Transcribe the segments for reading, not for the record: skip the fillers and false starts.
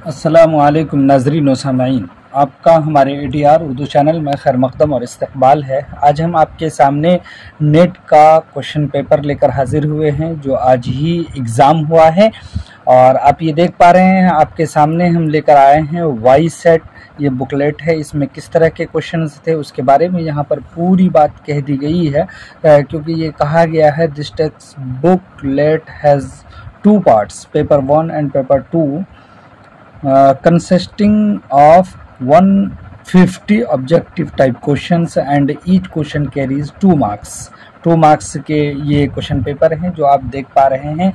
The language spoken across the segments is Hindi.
अस्सलामुअलैकुम नाज़रीन व सामाईन, आपका हमारे ATR उर्दू चैनल में खैर मक़दम और इस्तक़बाल है। आज हम आपके सामने नेट का क्वेश्चन पेपर लेकर हाज़िर हुए हैं जो आज ही एग्ज़ाम हुआ है। और आप ये देख पा रहे हैं आपके सामने हम लेकर आए हैं वाई सेट, ये बुकलेट है। इसमें किस तरह के क्वेश्चंस थे उसके बारे में यहाँ पर पूरी बात कह दी गई है, क्योंकि ये कहा गया है this text booklet has two parts, paper 1 and paper 2, consisting of 150 objective type questions and each question carries 2 marks। 2 marks के ये क्वेश्चन पेपर हैं जो आप देख पा रहे हैं।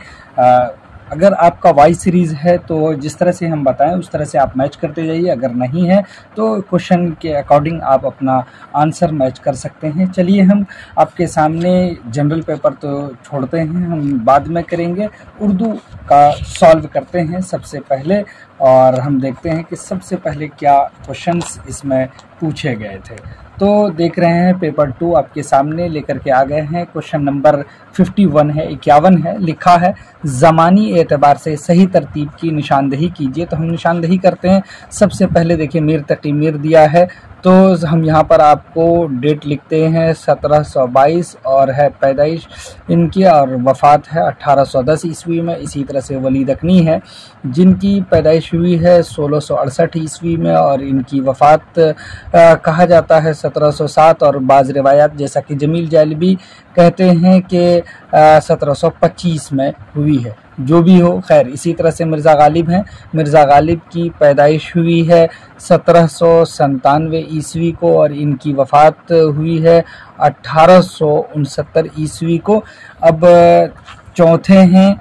अगर आपका वाई सीरीज़ है तो जिस तरह से हम बताएं उस तरह से आप मैच करते जाइए, अगर नहीं है तो क्वेश्चन के अकॉर्डिंग आप अपना आंसर मैच कर सकते हैं। चलिए हम आपके सामने जनरल पेपर तो छोड़ते हैं, हम बाद में करेंगे, उर्दू का सॉल्व करते हैं सबसे पहले। और हम देखते हैं कि सबसे पहले क्या क्वेश्चंस इसमें पूछे गए थे। तो देख रहे हैं पेपर 2 आपके सामने लेकर के आ गए हैं। क्वेश्चन नंबर 51 है, 51 है। लिखा है ज़मानी एतबार से सही तरतीब की निशानदही कीजिए। तो हम निशानदही करते हैं। सबसे पहले देखिए मीर तकी मीर दिया है, तो हम यहाँ पर आपको डेट लिखते हैं 1722 और है पैदाइश इनकी, और वफ़ात है 1810 ईस्वी में। इसी तरह से वलीद अकनी है जिनकी पैदाइश हुई है 1668 ईस्वी में और इनकी वफ़ात कहा जाता है 1707, और बाज़ रिवायात जैसा कि जमील जालिबी कहते हैं कि 1725 में हुई है। जो भी हो खैर, इसी तरह से मिर्ज़ा गालिब हैं। मिर्ज़ा गालिब की पैदाइश हुई है 1797 ईस्वी को और इनकी वफ़ात हुई है 1869 ईस्वी को। अब चौथे हैं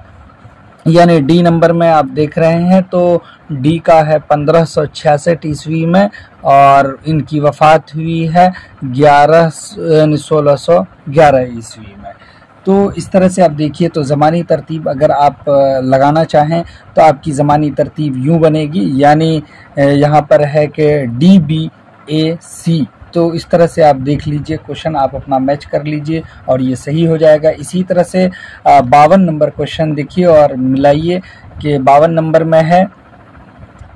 यानी डी नंबर में आप देख रहे हैं, तो डी का है 1566 ईस्वी में और इनकी वफ़ात हुई है 1611 ईस्वी में। तो इस तरह से आप देखिए, तो ज़मानी तरतीब अगर आप लगाना चाहें तो आपकी ज़मानी तरतीब यूँ बनेगी, यानी यहाँ पर है कि DBAC। तो इस तरह से आप देख लीजिए, क्वेश्चन आप अपना मैच कर लीजिए और ये सही हो जाएगा। इसी तरह से 52 नंबर क्वेश्चन देखिए और मिलाइए कि 52 नंबर में है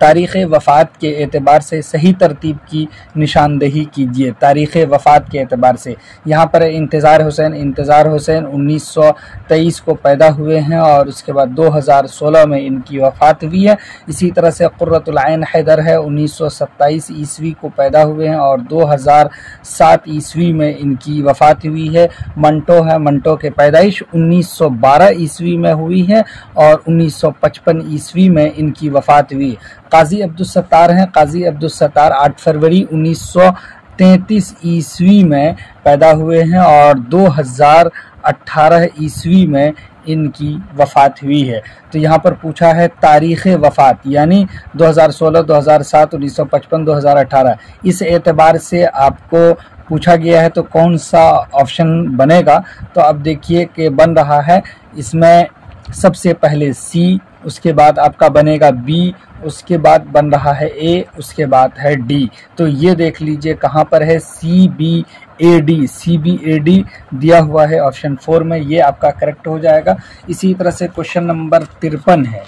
तारीख़ वफ़ात के एतबार से सही तरतीब की निशानदही कीजिए। तारीख़ वफ़ात के एतबार से यहाँ पर इंतज़ार हुसैन 1923 को पैदा हुए हैं और उसके बाद 2016 में इनकी वफ़ात हुई है। इसी तरह से क़ुर्रतुल ऐन हैदर है 1927 ईस्वी को पैदा हुए हैं और 2007 ईस्वी में इनकी वफ़ात हुई है। मंटो है, मंटो के पैदाइश 1912 ईस्वी में हुई है और 1955 ईस्वी में इनकी वफ़ात हुई। काजी अब्दुल सत्तार हैं, काजी अब्दुल सत्तार 8 फरवरी 1933 ईस्वी में पैदा हुए हैं और 2018 ईस्वी में इनकी वफ़ात हुई है। तो यहाँ पर पूछा है तारीख़ वफ़ात, यानी 2016, 2007, 1955, 2018, इस एतबार से आपको पूछा गया है। तो कौन सा ऑप्शन बनेगा? तो अब देखिए कि बन रहा है इसमें सबसे पहले सी, उसके बाद आपका बनेगा बी, उसके बाद बन रहा है ए, उसके बाद है डी। तो ये देख लीजिए कहाँ पर है CBAD, CBAD दिया हुआ है ऑप्शन 4 में, ये आपका करेक्ट हो जाएगा। इसी तरह से क्वेश्चन नंबर 53 है।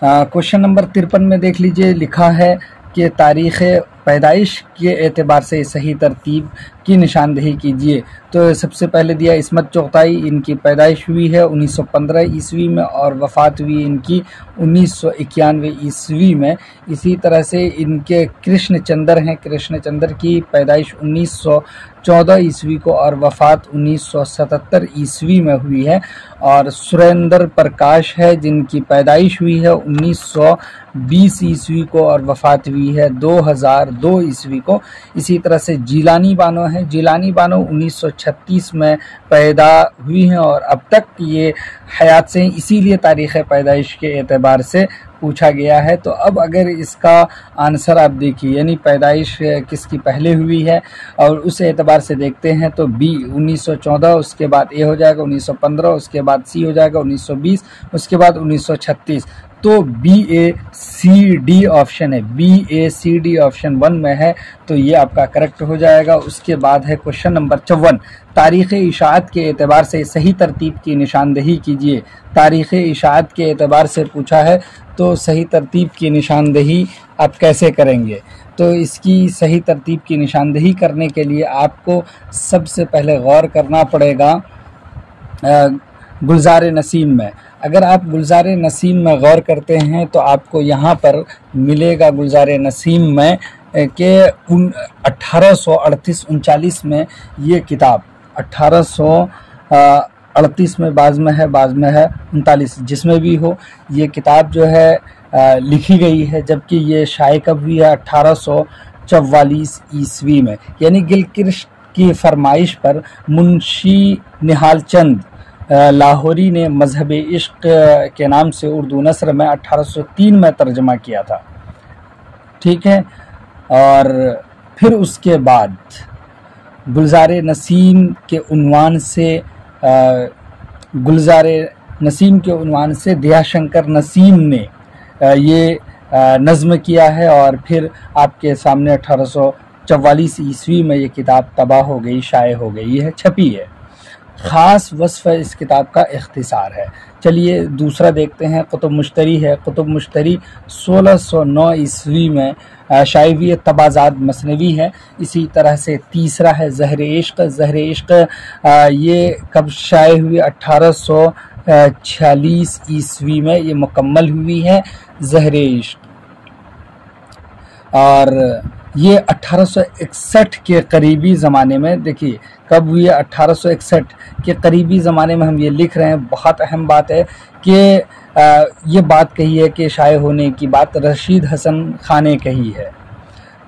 क्वेश्चन नंबर 53 में देख लीजिए, लिखा है कि तारीख़ पैदाइश के एतबार से सही तरतीब की निशानदही कीजिए। तो सबसे पहले दिया इस्मत चुग़ताई, इनकी पैदाइश हुई है 1915 ईस्वी में और वफ़ात हुई इनकी 1991 ईस्वी में। इसी तरह से इनके कृष्ण चंद्र हैं, कृष्ण चंद्र की पैदाइश 1914 ईस्वी को और वफ़ात 1977 ईस्वी में हुई है। और सुरेंद्र प्रकाश है जिनकी पैदाइश हुई है 1920 ईस्वी को और वफ़ात हुई है 2002 ईस्वी को। इसी तरह से जीलानी बानो है, जीलानी बानो 1936 में पैदा हुई हैं और अब तक ये हयात से, इसीलिए तारीख़ पैदाइश के एतबार से पूछा गया है। तो अब अगर इसका आंसर आप देखिए, यानी पैदाइश किसकी पहले हुई है और उस एतबार से देखते हैं, तो बी 1914, उसके बाद ए हो जाएगा 1915, उसके बाद सी हो जाएगा 1920, उसके बाद 1936। तो BACD ऑप्शन है, BACD ऑप्शन 1 में है, तो ये आपका करेक्ट हो जाएगा। उसके बाद है क्वेश्चन नंबर 54, तारीख़ इशाअत के एतबार से सही तरतीब की निशानदही कीजिए। तारीख़ इशाअत के एतबार से पूछा है तो सही तरतीब की निशानदेही आप कैसे करेंगे? तो इसकी सही तरतीब की निशानदेही करने के लिए आपको सबसे पहले गौर करना पड़ेगा गुलज़ार नसीम में। अगर आप गुलज़ार नसीम में गौर करते हैं तो आपको यहाँ पर मिलेगा गुलज़ार नसीम में के 1838-39 में ये किताब 1838 में बाज़ में है 39, जिसमें भी हो ये किताब जो है लिखी गई है, जबकि ये शाये कब हुई है 1844 ईस्वी में, यानी गिलक्रिस्ट की फरमाइश पर मुंशी निहाल चंद लाहौरी ने मजहब इश्क के नाम से उर्दू नस्र में 1803 में तर्जमा किया था। ठीक है, और फिर उसके बाद गुलज़ार नसीम के उन्वान से दयाशंकर नसीम ने ये नज़्म किया है, और फिर आपके सामने 1844 ईस्वी में ये किताब तबाह हो गई, शाये हो गई है, छपी है। ख़ास वस्फ़ इस किताब का इख्तिसार है। चलिए दूसरा देखते हैं, कुतुब मुश्तरी है। कुतुब मुश्तरी 1609 ईस्वी में शाये हुई तबाज़ात मसनवी है। इसी तरह से तीसरा है ज़हर इश्क। ज़हर इश्क ये कब शाये हुई 1846 ईस्वी में ये मुकम्मल हुई है ज़हर इश्क, और ये 1861 के करीबी ज़माने में, देखिए कब हुई है 1861 के करीबी ज़माने में हम ये लिख रहे हैं। बहुत अहम बात है कि ये बात कही है कि शाये होने की बात रशीद हसन खान ने कही है।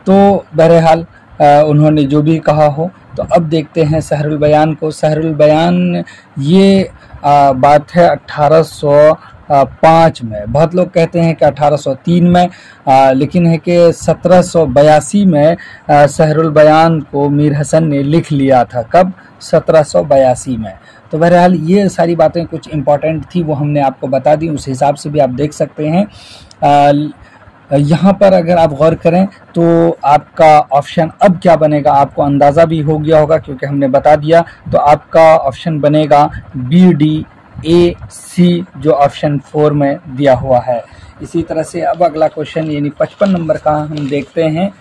तो बहरहाल उन्होंने जो भी कहा हो, तो अब देखते हैं सहरुल बयान को। सहरुल बयान ये बात है 1805 में। बहुत लोग कहते हैं कि 1803 में, लेकिन है कि 1782 में सहरुल बयान को मीर हसन ने लिख लिया था। कब? 1782 में। तो बहरहाल ये सारी बातें कुछ इम्पॉर्टेंट थी, वो हमने आपको बता दी, उस हिसाब से भी आप देख सकते हैं। यहाँ पर अगर आप गौर करें तो आपका ऑप्शन अब क्या बनेगा, आपको अंदाज़ा भी हो गया होगा क्योंकि हमने बता दिया। तो आपका ऑप्शन बनेगा BDAC, जो ऑप्शन 4 में दिया हुआ है। इसी तरह से अब अगला क्वेश्चन यानी 55 नंबर का हम देखते हैं।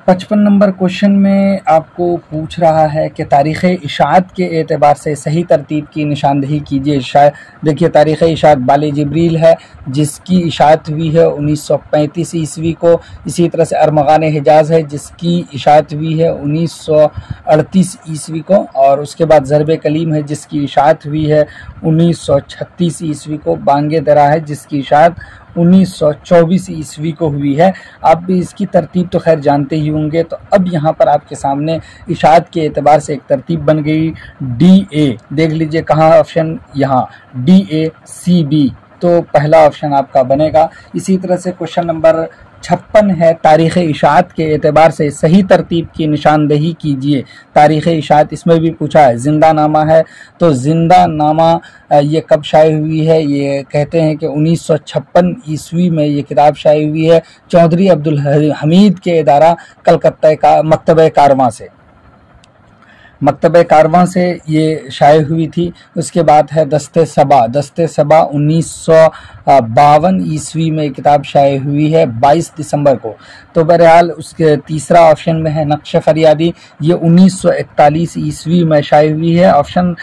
55 नंबर क्वेश्चन में आपको पूछ रहा है कि तारीख़ इशाअत के एतबार से सही तरतीब की निशानदेही कीजिए। शायद देखिए, तारीख़ इशाअत बाले जिब्रील है, जिसकी इशाअत हुई है 1935 ईस्वी को। इसी तरह से अरमगान हिजाज़ है, जिसकी इशाअत हुई है 1938 ईस्वी को। और उसके बाद ज़रब कलीम है, जिसकी इशाअत हुई है 1936 ईस्वी को। बांगे दरा है, जिसकी इशाअत 1924 ईस्वी को हुई है। आप भी इसकी तरतीब तो खैर जानते ही होंगे। तो अब यहाँ पर आपके सामने इशाअत के एतबार से एक तरतीब बन गई DA। देख लीजिए कहाँ ऑप्शन, यहाँ DACB, तो पहला ऑप्शन आपका बनेगा। इसी तरह से क्वेश्चन नंबर 56 है, तारीख़ इशाअत के एतबार से सही तरतीब की निशानदेही कीजिए। तारीख़ इशाअत इसमें भी पूछा है। जिंदा नामा है, तो जिंदा नामा ये कब शाये हुई है? ये कहते हैं कि 1956 ईस्वी में ये किताब शाये हुई है चौधरी अब्दुल हमीद के इदारा कलकत्ता का मकतब कारवां से। मकतब कारवां से ये शाये हुई थी। उसके बाद है दस्ते सबा। दस्ते सबा 1952 ईस्वी में किताब शाये हुई है 22 दिसंबर को। तो बहरहाल उसके तीसरा ऑप्शन में है नक्श फरियादी, ये 1941 ईस्वी में शाये हुई है। ऑप्शन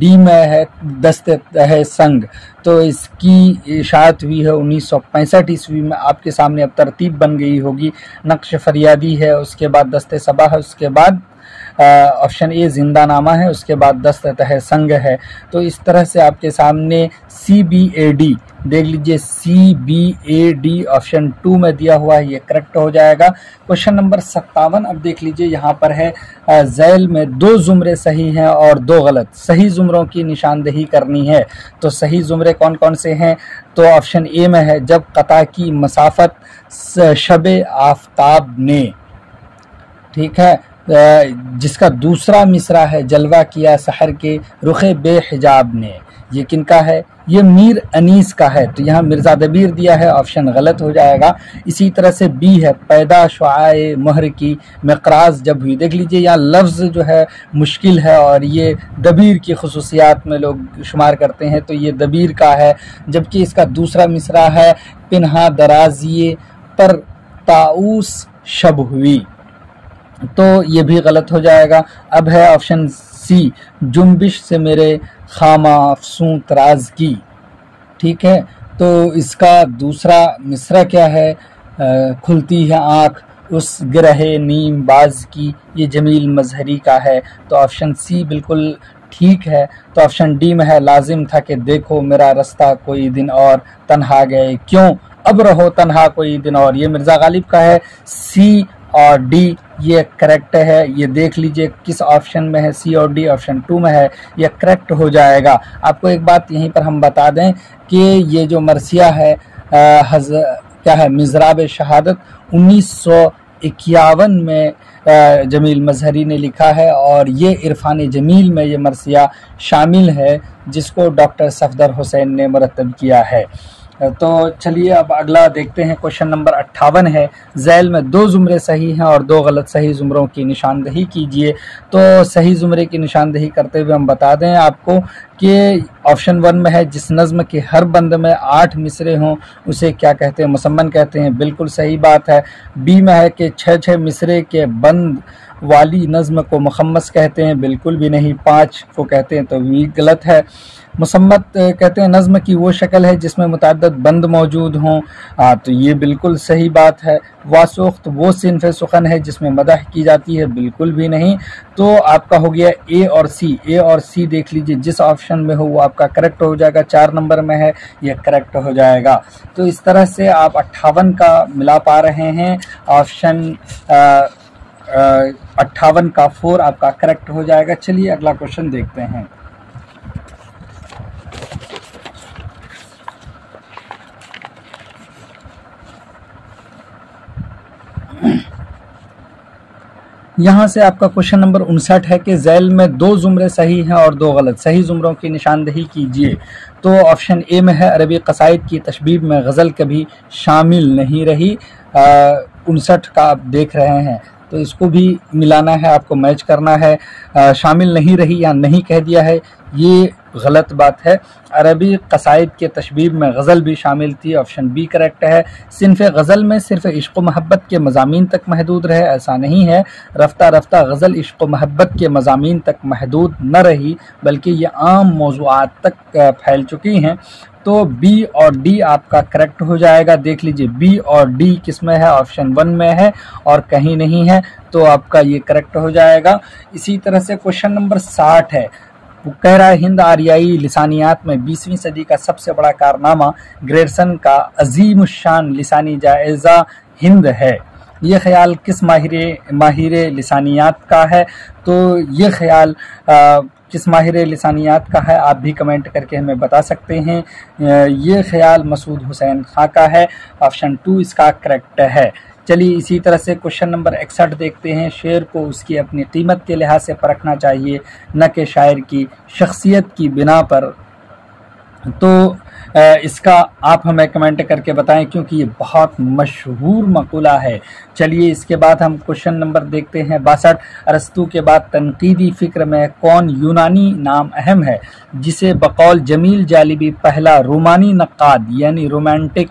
D में है दस्ते है संग, तो इसकी इशाअत हुई है 1965 ईस्वी में। आपके सामने अब तरतीब बन गई होगी। नक्श फरियादी है, उसके बाद दस्ते सबा है, उसके बाद ऑप्शन A जिंदा नामा है, उसके बाद दस्तत है संग है। तो इस तरह से आपके सामने CBAD, देख लीजिए CBAD ऑप्शन 2 में दिया हुआ है, ये करेक्ट हो जाएगा। क्वेश्चन नंबर 57 अब देख लीजिए, यहाँ पर है ज़ैल में 2 ज़ुमरे सही हैं और 2 गलत। सही ज़ुमरों की निशानदेही करनी है। तो सही ज़ुमरे कौन कौन से हैं? तो ऑप्शन A में है जब कता की मसाफत शबे आफताब ने, ठीक है, जिसका दूसरा मिसरा है जलवा किया सहर के रुखे बेहिजाब ने। ये किनका है? ये मीर अनीस का है, तो यहाँ मिर्ज़ा दबीर दिया है, ऑप्शन गलत हो जाएगा। इसी तरह से बी है, पैदा शुआए मोहर की मकराज जब हुई। देख लीजिए यहाँ लफ्ज़ जो है मुश्किल है और ये दबीर की खसूसियात में लोग शुमार करते हैं, तो ये दबीर का है। जबकि इसका दूसरा मिसरा है, पिन्हा दराजिए पर ताऊस शब हुई, तो ये भी गलत हो जाएगा। अब है ऑप्शन सी, जुम्बिश से मेरे खामा अफसूं तराज की। ठीक है, तो इसका दूसरा मिसरा क्या है? खुलती है आँख उस गिरहे नीम बाज की, ये जमील मजहरी का है, तो ऑप्शन सी बिल्कुल ठीक है। तो ऑप्शन डी में है, लाजिम था कि देखो मेरा रास्ता कोई दिन और, तन्हा गए क्यों अब रहो तन्हा कोई दिन और, ये मिर्ज़ा गालिब का है। सी और डी ये करेक्ट है। ये देख लीजिए किस ऑप्शन में है, सी और डी ऑप्शन 2 में है, ये करेक्ट हो जाएगा। आपको एक बात यहीं पर हम बता दें कि ये जो मरसिया है क्या है, मिज़राब शहादत 1951 में जमील मजहरी ने लिखा है और ये इरफान जमील में ये मरसिया शामिल है, जिसको डॉक्टर सफदर हुसैन ने मुरतब किया है। तो चलिए अब अगला देखते हैं। क्वेश्चन नंबर 58 है, झैल में 2 ज़ुमरे सही हैं और 2 गलत, सही ज़ुमरों की निशानदही कीजिए। तो सही ज़ुमरे की निशानदही करते हुए हम बता दें आपको कि ऑप्शन 1 में है, जिस नज़्म के हर बंद में 8 मिसरे हों उसे क्या कहते हैं? मुसम्मन कहते हैं, बिल्कुल सही बात है। बी में है कि 6-6 मिसरे के बंद वाली नज़्म को मुखम्मस कहते हैं, बिल्कुल भी नहीं। 5 को कहते हैं, तो भी गलत है। मुसम्मत कहते हैं नज़्म की वो शक्ल है जिसमें मुतअद्दिद बंद मौजूद हों, तो ये बिल्कुल सही बात है। वासुख्त वो सिन्फ़ सुखन है जिसमें मदह की जाती है, बिल्कुल भी नहीं। तो आपका हो गया ए और सी। ए और सी देख लीजिए, जिस ऑप्शन में हो वो आपका करेक्ट हो जाएगा। 4 नंबर में है, ये करेक्ट हो जाएगा। तो इस तरह से आप 58 का मिला पा रहे हैं। ऑप्शन 58 का 4 आपका करेक्ट हो जाएगा। चलिए अगला क्वेश्चन देखते हैं। यहाँ से आपका क्वेश्चन नंबर 59 है कि झैल में 2 ज़ुमरे सही हैं और 2 गलत, सही ज़ुमरों की निशानदही कीजिए। तो ऑप्शन ए में है, अरबी कसाइद की तशबीब में गज़ल कभी शामिल नहीं रही। 59 का आप देख रहे हैं, तो इसको भी मिलाना है, आपको मैच करना है। शामिल नहीं रही या नहीं कह दिया है, ये गलत बात है। अरबी कसाइद के तशबीब में गज़ल भी शामिल थी, ऑप्शन बी करेक्ट है। सिन्फ़ गज़ल में सिर्फ इश्क़ मोहब्बत के मज़ामीन तक महदूद रहे, ऐसा नहीं है। रफ्ता रफ्ता गज़ल इश्क़ मोहब्बत के मज़ामीन तक महदूद न रही, बल्कि ये आम मौज़ूआत तक फैल चुकी हैं। तो बी और डी आपका करेक्ट हो जाएगा। देख लीजिए बी और डी किस में है, ऑप्शन 1 में है और कहीं नहीं है, तो आपका ये करेक्ट हो जाएगा। इसी तरह से क्वेश्चन नंबर 60 है, वो कह रहा है, हिंद आरियाई लिसानियात में 20वीं सदी का सबसे बड़ा कारनामा ग्रेडसन का अजीमुशान लिसानी जायज़ा हिंद है। ये ख्याल किस माहिर लिसानियात का है? तो ये ख्याल किस माहिर लिसानियात का है, आप भी कमेंट करके हमें बता सकते हैं। ये ख्याल मसूद हुसैन खां का है, ऑप्शन 2 इसका करेक्ट है। चलिए इसी तरह से क्वेश्चन नंबर 61 देखते हैं। शेर को उसकी अपनी कीमत के लिहाज से परखना चाहिए, न कि शायर की शख्सियत की बिना पर। तो इसका आप हमें कमेंट करके बताएं, क्योंकि ये बहुत मशहूर मक़ूला है। चलिए इसके बाद हम क्वेश्चन नंबर देखते हैं 62। अरस्तू के बाद तनकीदी फ़िक्र में कौन यूनानी नाम अहम है, जिसे बकौल जमील जालिबी पहला रोमानी नक्काद यानी रोमांटिक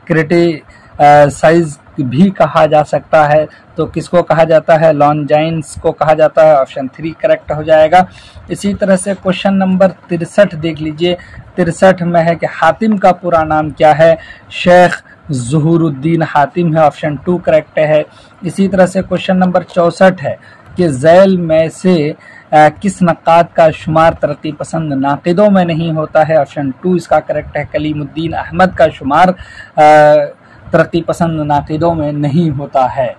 क्रिटिसाइज भी कहा जा सकता है? तो किसको कहा जाता है? लॉन्जाइन्स को कहा जाता है, ऑप्शन 3 करेक्ट हो जाएगा। इसी तरह से क्वेश्चन नंबर 63 देख लीजिए। 63 में है कि हातिम का पूरा नाम क्या है? शेख ज़ुहूरुद्दीन हातिम है, ऑप्शन 2 करेक्ट है। इसी तरह से क्वेश्चन नंबर 64 है कि झैल में से किस नक्काद का शुमार तरक्की पसंद नाक़िदों में नहीं होता है? ऑप्शन 2 इसका करेक्ट है। कलीमुद्दीन अहमद का शुमार तरक्की पसंद नाक़िदों में नहीं होता है।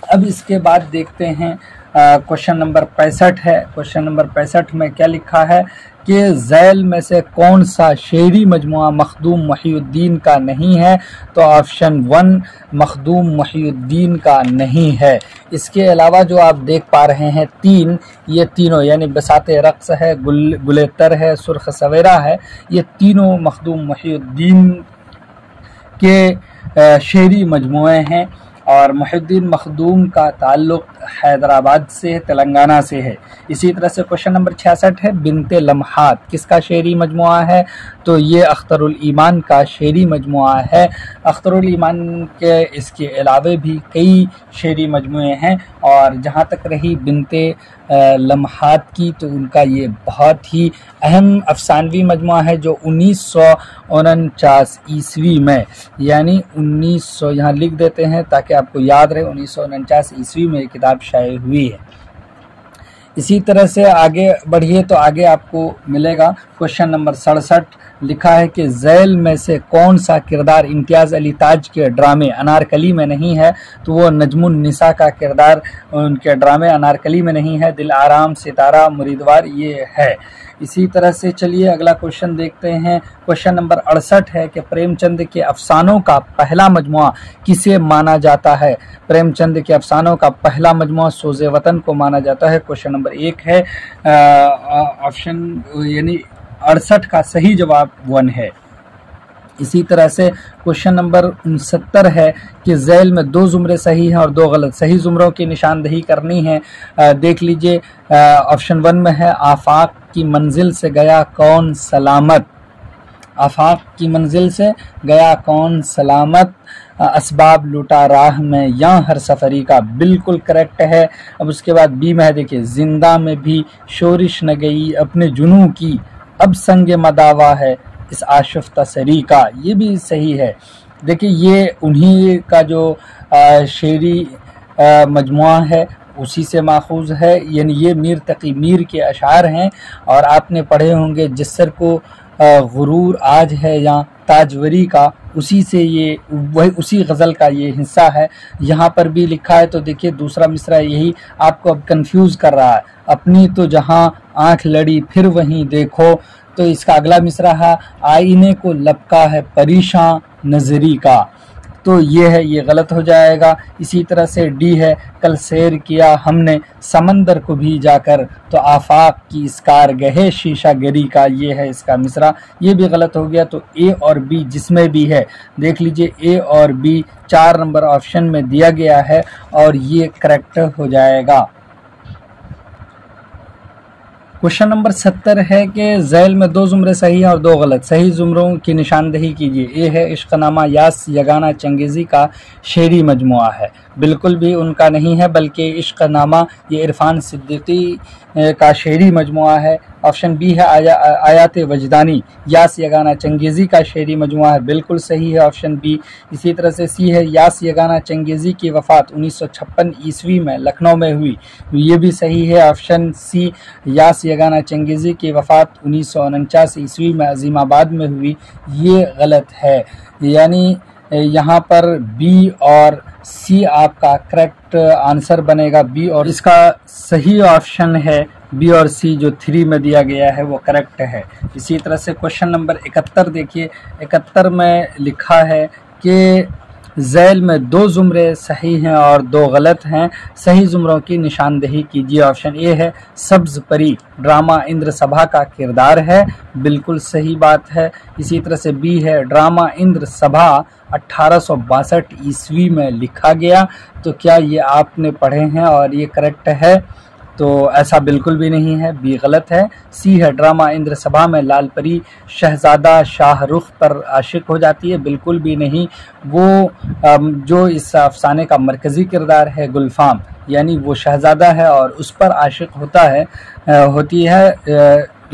अब इसके बाद देखते हैं क्वेश्चन नंबर 65 है। क्वेश्चन नंबर 65 में क्या लिखा है कि ज़ैल में से कौन सा शेरी मजमुआ मखदूम मुहिउद्दीन का नहीं है, तो ऑप्शन 1 मखदूम मुहिउद्दीन का नहीं है। इसके अलावा जो आप देख पा रहे हैं ये तीनों यानी बसाते रक्स है, गुलेतर है, सुर्ख सवेरा है, ये तीनों मखदूम मुहिउद्दीन के शेरी मजमुए हैं और मुहिउद्दीन मखदूम का ताल्लुक़ हैदराबाद से, तेलंगाना से है। इसी तरह से क्वेश्चन नंबर 66 है, बिनते लम्हात किसका शेरी मजमुआ है, तो ये अख्तरुल ईमान का शेरी मजमुआ है। अख्तरुल ईमान के इसके अलावे भी कई शेरी मजमुए हैं और जहाँ तक रही बिनते लम्हात की, तो उनका ये बहुत ही अहम अफसानवी मजमुआ है जो 1949 ईस्वी में, यानी 1900 यहाँ लिख देते हैं ताकि आपको याद रहे, 1949 ईस्वी में ये किताब शाये हुई है। इसी तरह से आगे बढ़िए तो आगे आपको मिलेगा क्वेश्चन नंबर 67, लिखा है कि ज़ैल में से कौन सा किरदार इम्तियाज़ अली ताज के ड्रामे अनारकली में नहीं है, तो वो नजमुन निसा का किरदार उनके ड्रामे अनारकली में नहीं है। दिल आराम, सितारा, मुरीदवार ये है। इसी तरह से चलिए अगला क्वेश्चन देखते हैं। क्वेश्चन नंबर 68 है कि प्रेमचंद के अफसानों का पहला मजमुआ किसे माना जाता है। प्रेमचंद के अफसानों का पहला मजमुआ सोज़े वतन को माना जाता है। क्वेश्चन नंबर 1 है, ऑप्शन यानी 68 का सही जवाब 1 है। इसी तरह से क्वेश्चन नंबर 69 है कि ज़ैल में 2 ज़ुमरे सही हैं और 2 गलत। सही ज़ुमरों की निशानदही करनी है। देख लीजिए, ऑप्शन 1 में है, आफाक की मंजिल से गया कौन सलामत। आफाक की मंजिल से गया कौन सलामत, असबाब लूटा राह में या हर सफरी का, बिल्कुल करेक्ट है। अब उसके बाद बी में है, देखिए, जिंदा में भी शोरिश न गई अपने जुनू की, अब संग मदावा है इस आशिफ्ता सरी का, ये भी सही है। देखिए, ये उन्हीं का जो शेरी मजमुआ है उसी से माखूज है, यानी ये मीर तकी मीर के अशार हैं और आपने पढ़े होंगे जिस्सर को गुरूर आज है या ताजवरी का, उसी से ये वही उसी गज़ल का ये हिस्सा है। यहाँ पर भी लिखा है, तो देखिए दूसरा मिसरा यही आपको अब कंफ्यूज कर रहा है, अपनी तो जहाँ आँख लड़ी फिर वहीं देखो, तो इसका अगला मिसरा है, आईने को लपका है परेशान नजरी का, तो ये है, ये गलत हो जाएगा। इसी तरह से डी है, कल सैर किया हमने समंदर को भी जाकर, तो आफाक की इसकार गहे शीशा गरी का, ये है इसका मिसरा, ये भी गलत हो गया। तो ए और बी जिसमें भी है, देख लीजिए ए और बी 4 नंबर ऑप्शन में दिया गया है और ये करेक्ट हो जाएगा। क्वेश्चन नंबर 70 है कि ज़ैल में 2 ज़ुमरे सही हैं और 2 गलत। सही ज़ुमरों की निशानदही कीजिए। ए है, इश्क़नामा यास यगाना चंगेज़ी का शेरी मजमुआ है, बिल्कुल भी उनका नहीं है, बल्कि इश्क़नामा ये इरफान सिद्दीकी का शेरी मजमुआ है। ऑप्शन बी है, आयात वजदानी यास यगाना चंगेज़ी का शेरी मजमुआ है, बिल्कुल सही है ऑप्शन बी। इसी तरह से सी है, यास यगाना चंगेज़ी की वफ़ात 1956 ईस्वी में लखनऊ में हुई, ये भी सही है ऑप्शन सी। यास यगाना चंगेज़ी की वफ़ात 1949 ईस्वी में अज़ीमाबाद में हुई, ये गलत है। यानी यहाँ पर बी और सी आपका करेक्ट आंसर बनेगा, बी, और इसका सही ऑप्शन है बी और सी जो 3 में दिया गया है वो करेक्ट है। इसी तरह से क्वेश्चन नंबर 71 देखिए, 71 में लिखा है कि ज़ैल में 2 ज़ुमरे सही हैं और 2 गलत हैं। सही ज़ुमरों की निशानदही कीजिए। ऑप्शन ए है, सब्ज़ परी ड्रामा इंद्र सभा का किरदार है, बिल्कुल सही बात है। इसी तरह से बी है, ड्रामा इंद्र सभा 1862 ईस्वी में लिखा गया, तो क्या ये आपने पढ़े हैं और ये करेक्ट है? तो ऐसा बिल्कुल भी नहीं है, बी गलत है। सी है, ड्रामा इंद्र सभा में लाल परी शहजादा शाहरुख पर आशिक हो जाती है, बिल्कुल भी नहीं। वो जो इस अफसाने का मरकज़ी किरदार है गुलफाम, यानी वो शहजादा है और उस पर आशिक होती है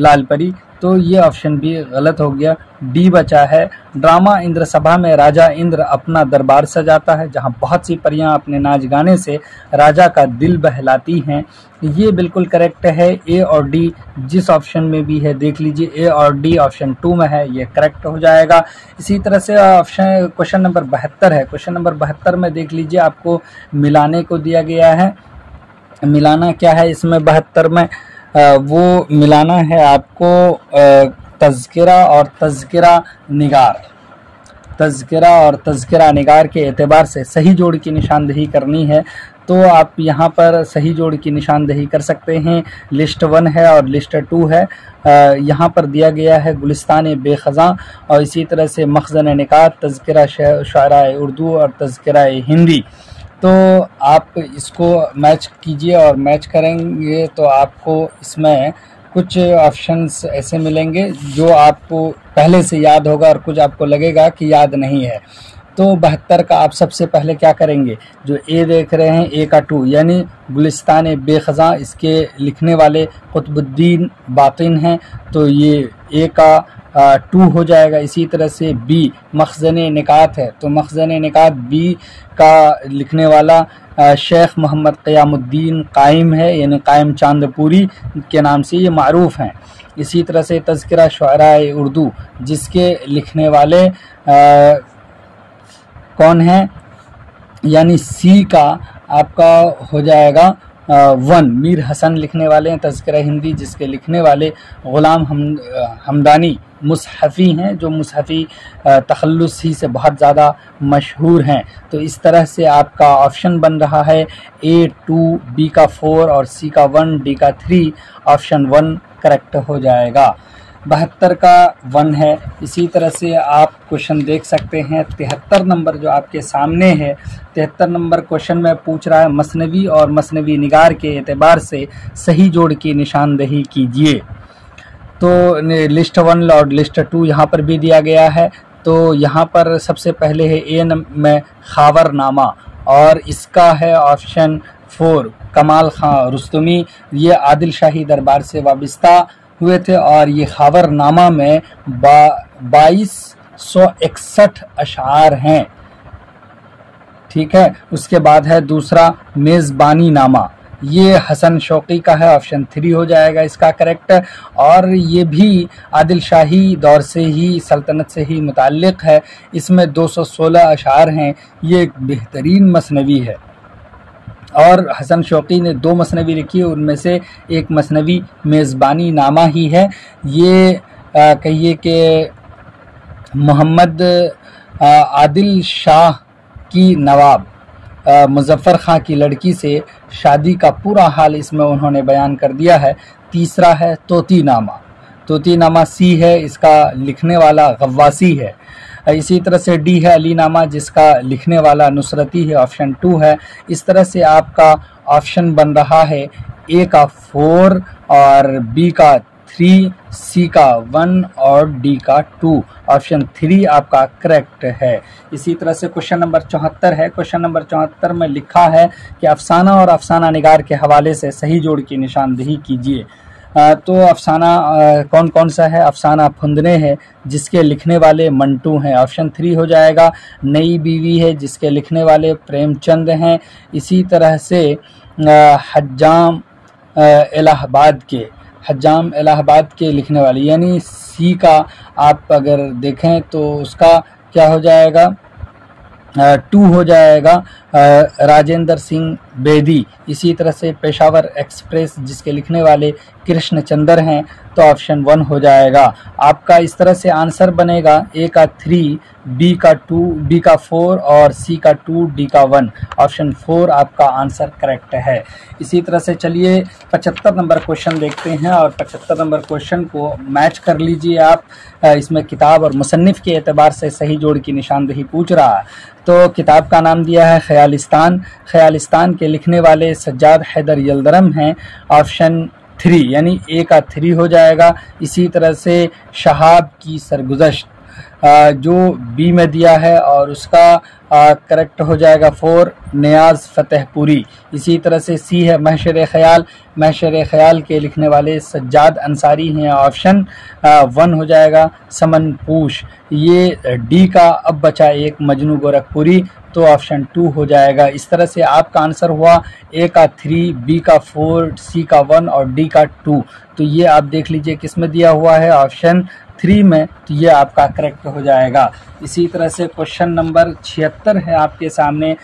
लाल परी, तो ये ऑप्शन बी गलत हो गया। डी बचा है, ड्रामा इंद्र सभा में राजा इंद्र अपना दरबार सजाता है, जहां बहुत सी परियां अपने नाच गाने से राजा का दिल बहलाती हैं, ये बिल्कुल करेक्ट है। ए और डी जिस ऑप्शन में भी है देख लीजिए, ए और डी ऑप्शन 2 में है, ये करेक्ट हो जाएगा। इसी तरह से ऑप्शन क्वेश्चन नंबर 72 है। क्वेश्चन नंबर 72 में देख लीजिए, आपको मिलाने को दिया गया है। मिलाना क्या है इसमें 72 में, वो मिलाना है आपको तज़किरा और तज़किरा निगार। तज़किरा और तज़किरा निगार के एतबार से सही जोड़ की निशानदेही करनी है, तो आप यहाँ पर सही जोड़ की निशानदेही कर सकते हैं। लिस्ट 1 है और लिस्ट 2 है। यहाँ पर दिया गया है गुलिस्तान बेखज़ां और इसी तरह से मखज़न निकात, तज़किरा शायराए उर्दू और तज़किरा हिंदी। तो आप इसको मैच कीजिए और मैच करेंगे तो आपको इसमें कुछ ऑप्शंस ऐसे मिलेंगे जो आपको पहले से याद होगा और कुछ आपको लगेगा कि याद नहीं है। तो 72 का आप सबसे पहले क्या करेंगे, जो ए देख रहे हैं ए का 2 यानी गुलिस्तान बेखज़ां, इसके लिखने वाले कुतुबुद्दीन बातिन हैं, तो ये ए का 2 हो जाएगा। इसी तरह से बी मखज़न निकात है, तो मखज़न निकात बी का लिखने वाला शेख मोहम्मद क़यामुद्दीन कायम है, यानी कायम चांदपुरी के नाम से ये मारूफ़ हैं। इसी तरह से तज़किरा शुअराए उर्दू, जिसके लिखने वाले कौन है, यानी सी का आपका हो जाएगा 1 मीर हसन लिखने वाले हैं। तज़किरा हिंदी, जिसके लिखने वाले ग़ुलाम हमदानी मुसहफ़ी हैं, जो मुसहफ़ी तख़ल्लुस ही से बहुत ज़्यादा मशहूर हैं। तो इस तरह से आपका ऑप्शन बन रहा है ए 2, बी का 4 और सी का 1, डी का 3। ऑप्शन 1 करेक्ट हो जाएगा। 72 का 1 है। इसी तरह से आप क्वेश्चन देख सकते हैं 73 नंबर जो आपके सामने है। 73 नंबर क्वेश्चन में पूछ रहा है मसनवी और मसनवी निगार के एतबार से सही जोड़ की निशानदेही कीजिए। तो लिस्ट 1 और लिस्ट 2 यहाँ पर भी दिया गया है। तो यहाँ पर सबसे पहले है ए में खावरनामा और इसका है ऑप्शन 4 कमाल खां रुस्तमी। ये आदिल शाही दरबार से वाबस्ता हुए थे और ये खावरनामा में 2261 अशार हैं। ठीक है, उसके बाद है दूसरा मेज़बानी नामा, ये हसन शौकी का है। ऑप्शन 3 हो जाएगा इसका करेक्ट। और ये भी आदिल शाही दौर से ही, सल्तनत से ही मुताल्लिक़ है। इसमें 216 अशार हैं। ये एक बेहतरीन मसनवी है और हसन शौकी ने 2 मसनवी लिखी है, उनमें से एक मसनवी मेज़बानी नामा ही है। ये कहिए कि मोहम्मद आदिल शाह की नवाब मुज़फ़्फ़र खां की लड़की से शादी का पूरा हाल इसमें उन्होंने बयान कर दिया है। तीसरा है तोती नामा। तोती नामा सी है, इसका लिखने वाला गव्वासी है। इसी तरह से डी है अली नामा, जिसका लिखने वाला नुसरती है। ऑप्शन 2 है। इस तरह से आपका ऑप्शन बन रहा है ए का 4 और बी का 3, सी का 1 और डी का 2। ऑप्शन 3 आपका करेक्ट है। इसी तरह से क्वेश्चन नंबर 74 है। क्वेश्चन नंबर 74 में लिखा है कि अफसाना और अफसाना निगार के हवाले से सही जोड़ की निशानदेही कीजिए। तो अफसाना कौन कौन सा है? अफसाना फुंदने है, जिसके लिखने वाले मंटू हैं। ऑप्शन 3 हो जाएगा। नई बीवी है, जिसके लिखने वाले प्रेमचंद हैं। इसी तरह से हज्जाम इलाहाबाद के लिखने वाले, यानी सी का आप अगर देखें तो उसका क्या हो जाएगा, 2 हो जाएगा, राजेंद्र सिंह बेदी। इसी तरह से पेशावर एक्सप्रेस, जिसके लिखने वाले कृष्णचंद्र हैं, तो ऑप्शन 1 हो जाएगा आपका। इस तरह से आंसर बनेगा ए का 3, बी का 2, बी का 4 और सी का 2, डी का 1। ऑप्शन 4 आपका आंसर करेक्ट है। इसी तरह से चलिए 75 नंबर क्वेश्चन देखते हैं और 75 नंबर क्वेश्चन को मैच कर लीजिए आप। इसमें किताब और मुसन्निफ के एतबार से सही जोड़ की निशानदेही पूछ रहा है। तो किताब का नाम दिया है ख्यालिस्तान। ख्यालिस्तान के लिखने वाले सज्जाद हैदर यल्दरम हैं। ऑप्शन 3 यानी ए का 3 हो जाएगा। इसी तरह से शहाब की सरगुज़श्त जो बी में दिया है और उसका करेक्ट हो जाएगा 4, नियाज़ फतेहपुरी। इसी तरह से सी है महशर ख्याल। महशर ख्याल के लिखने वाले सज्जाद अंसारी हैं। ऑप्शन 1 हो जाएगा समन पूश। ये डी का अब बचा एक, मजनू गोरखपुरी, तो ऑप्शन 2 हो जाएगा। इस तरह से आपका आंसर हुआ ए का 3, बी का 4, सी का 1 और डी का 2। तो ये आप देख लीजिए किस में दिया हुआ है, ऑप्शन 3 में, तो ये आपका करेक्ट हो जाएगा। इसी तरह से क्वेश्चन नंबर 76 है आपके सामने।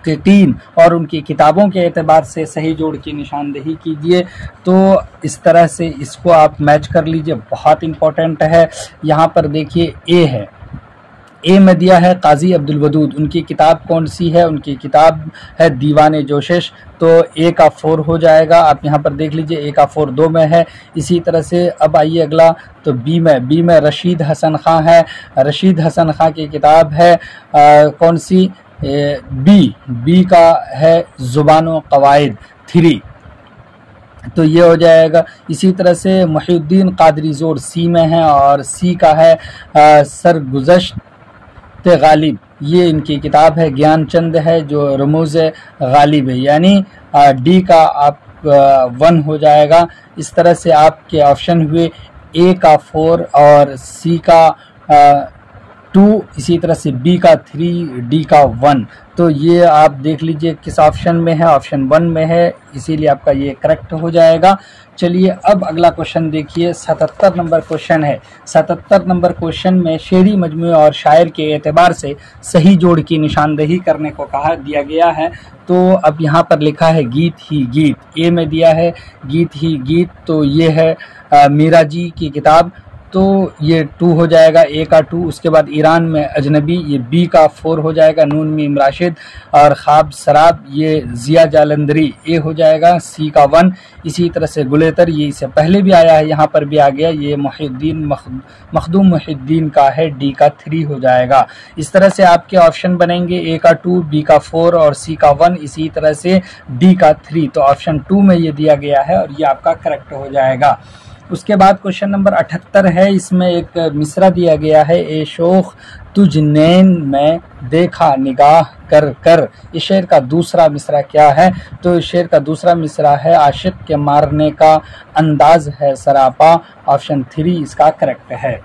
मुहक्किकीन और उनकी किताबों के एतबार से सही जोड़ की निशानदेही कीजिए। तो इस तरह से इसको आप मैच कर लीजिए, बहुत इंपॉर्टेंट है। यहाँ पर देखिए ए है, ए में दिया है काजी अब्दुल वदूद, उनकी किताब कौन सी है? उनकी किताब है दीवाने जोशिश, तो ए का 4 हो जाएगा। आप यहाँ पर देख लीजिए ए का 4 2 में है। इसी तरह से अब आइए अगला, तो बी में रशीद हसन खां है। रशीद हसन खां की किताब है कौन सी? बी का है ज़ुबानो क़वाइद 3, तो ये हो जाएगा। इसी तरह से मुहिउद्दीन कादरी जोर सी में है और सी का है सरगुज़श्त गालिब, ये इनकी किताब है। ज्ञानचंद है जो रमूज़ गालिब है, यानी डी का आप 1 हो जाएगा। इस तरह से आपके ऑप्शन हुए ए का 4 और सी का 2, इसी तरह से बी का 3, डी का 1। तो ये आप देख लीजिए किस ऑप्शन में है, ऑप्शन 1 में है, इसीलिए आपका ये करेक्ट हो जाएगा। चलिए अब अगला क्वेश्चन देखिए, 77 नंबर क्वेश्चन है। 77 नंबर क्वेश्चन में शेरी मजमूए और शायर के एतबार से सही जोड़ की निशानदेही करने को कहा दिया गया है। तो अब यहाँ पर लिखा है गीत ही गीत, ए में दिया है गीत ही गीत, तो ये है मीरा जी की किताब, तो ये 2 हो जाएगा, ए का 2। उसके बाद ईरान में अजनबी, ये बी का 4 हो जाएगा। नून मीम राशिद और ख्वाब शराब, ये जिया जालंधरी, ए हो जाएगा। सी का 1। इसी तरह से गुलेतर, ये इससे पहले भी आया है, यहाँ पर भी आ गया, ये मुहिउद्दीन मखदूम मुहिउद्दीन का है, डी का 3 हो जाएगा। इस तरह से आपके ऑप्शन बनेंगे, ए का 2, बी का 4 और सी का 1, इसी तरह से डी का 3। तो ऑप्शन 2 में ये दिया गया है और ये आपका करेक्ट हो जाएगा। उसके बाद क्वेश्चन नंबर 78 है। इसमें एक मिसरा दिया गया है, ए शोख तुझ नैन में देखा निगाह कर कर। इस शेर का दूसरा मिसरा क्या है? तो इस शेर का दूसरा मिसरा है, आशिक के मारने का अंदाज है सरापा, ऑप्शन 3 इसका करेक्ट है।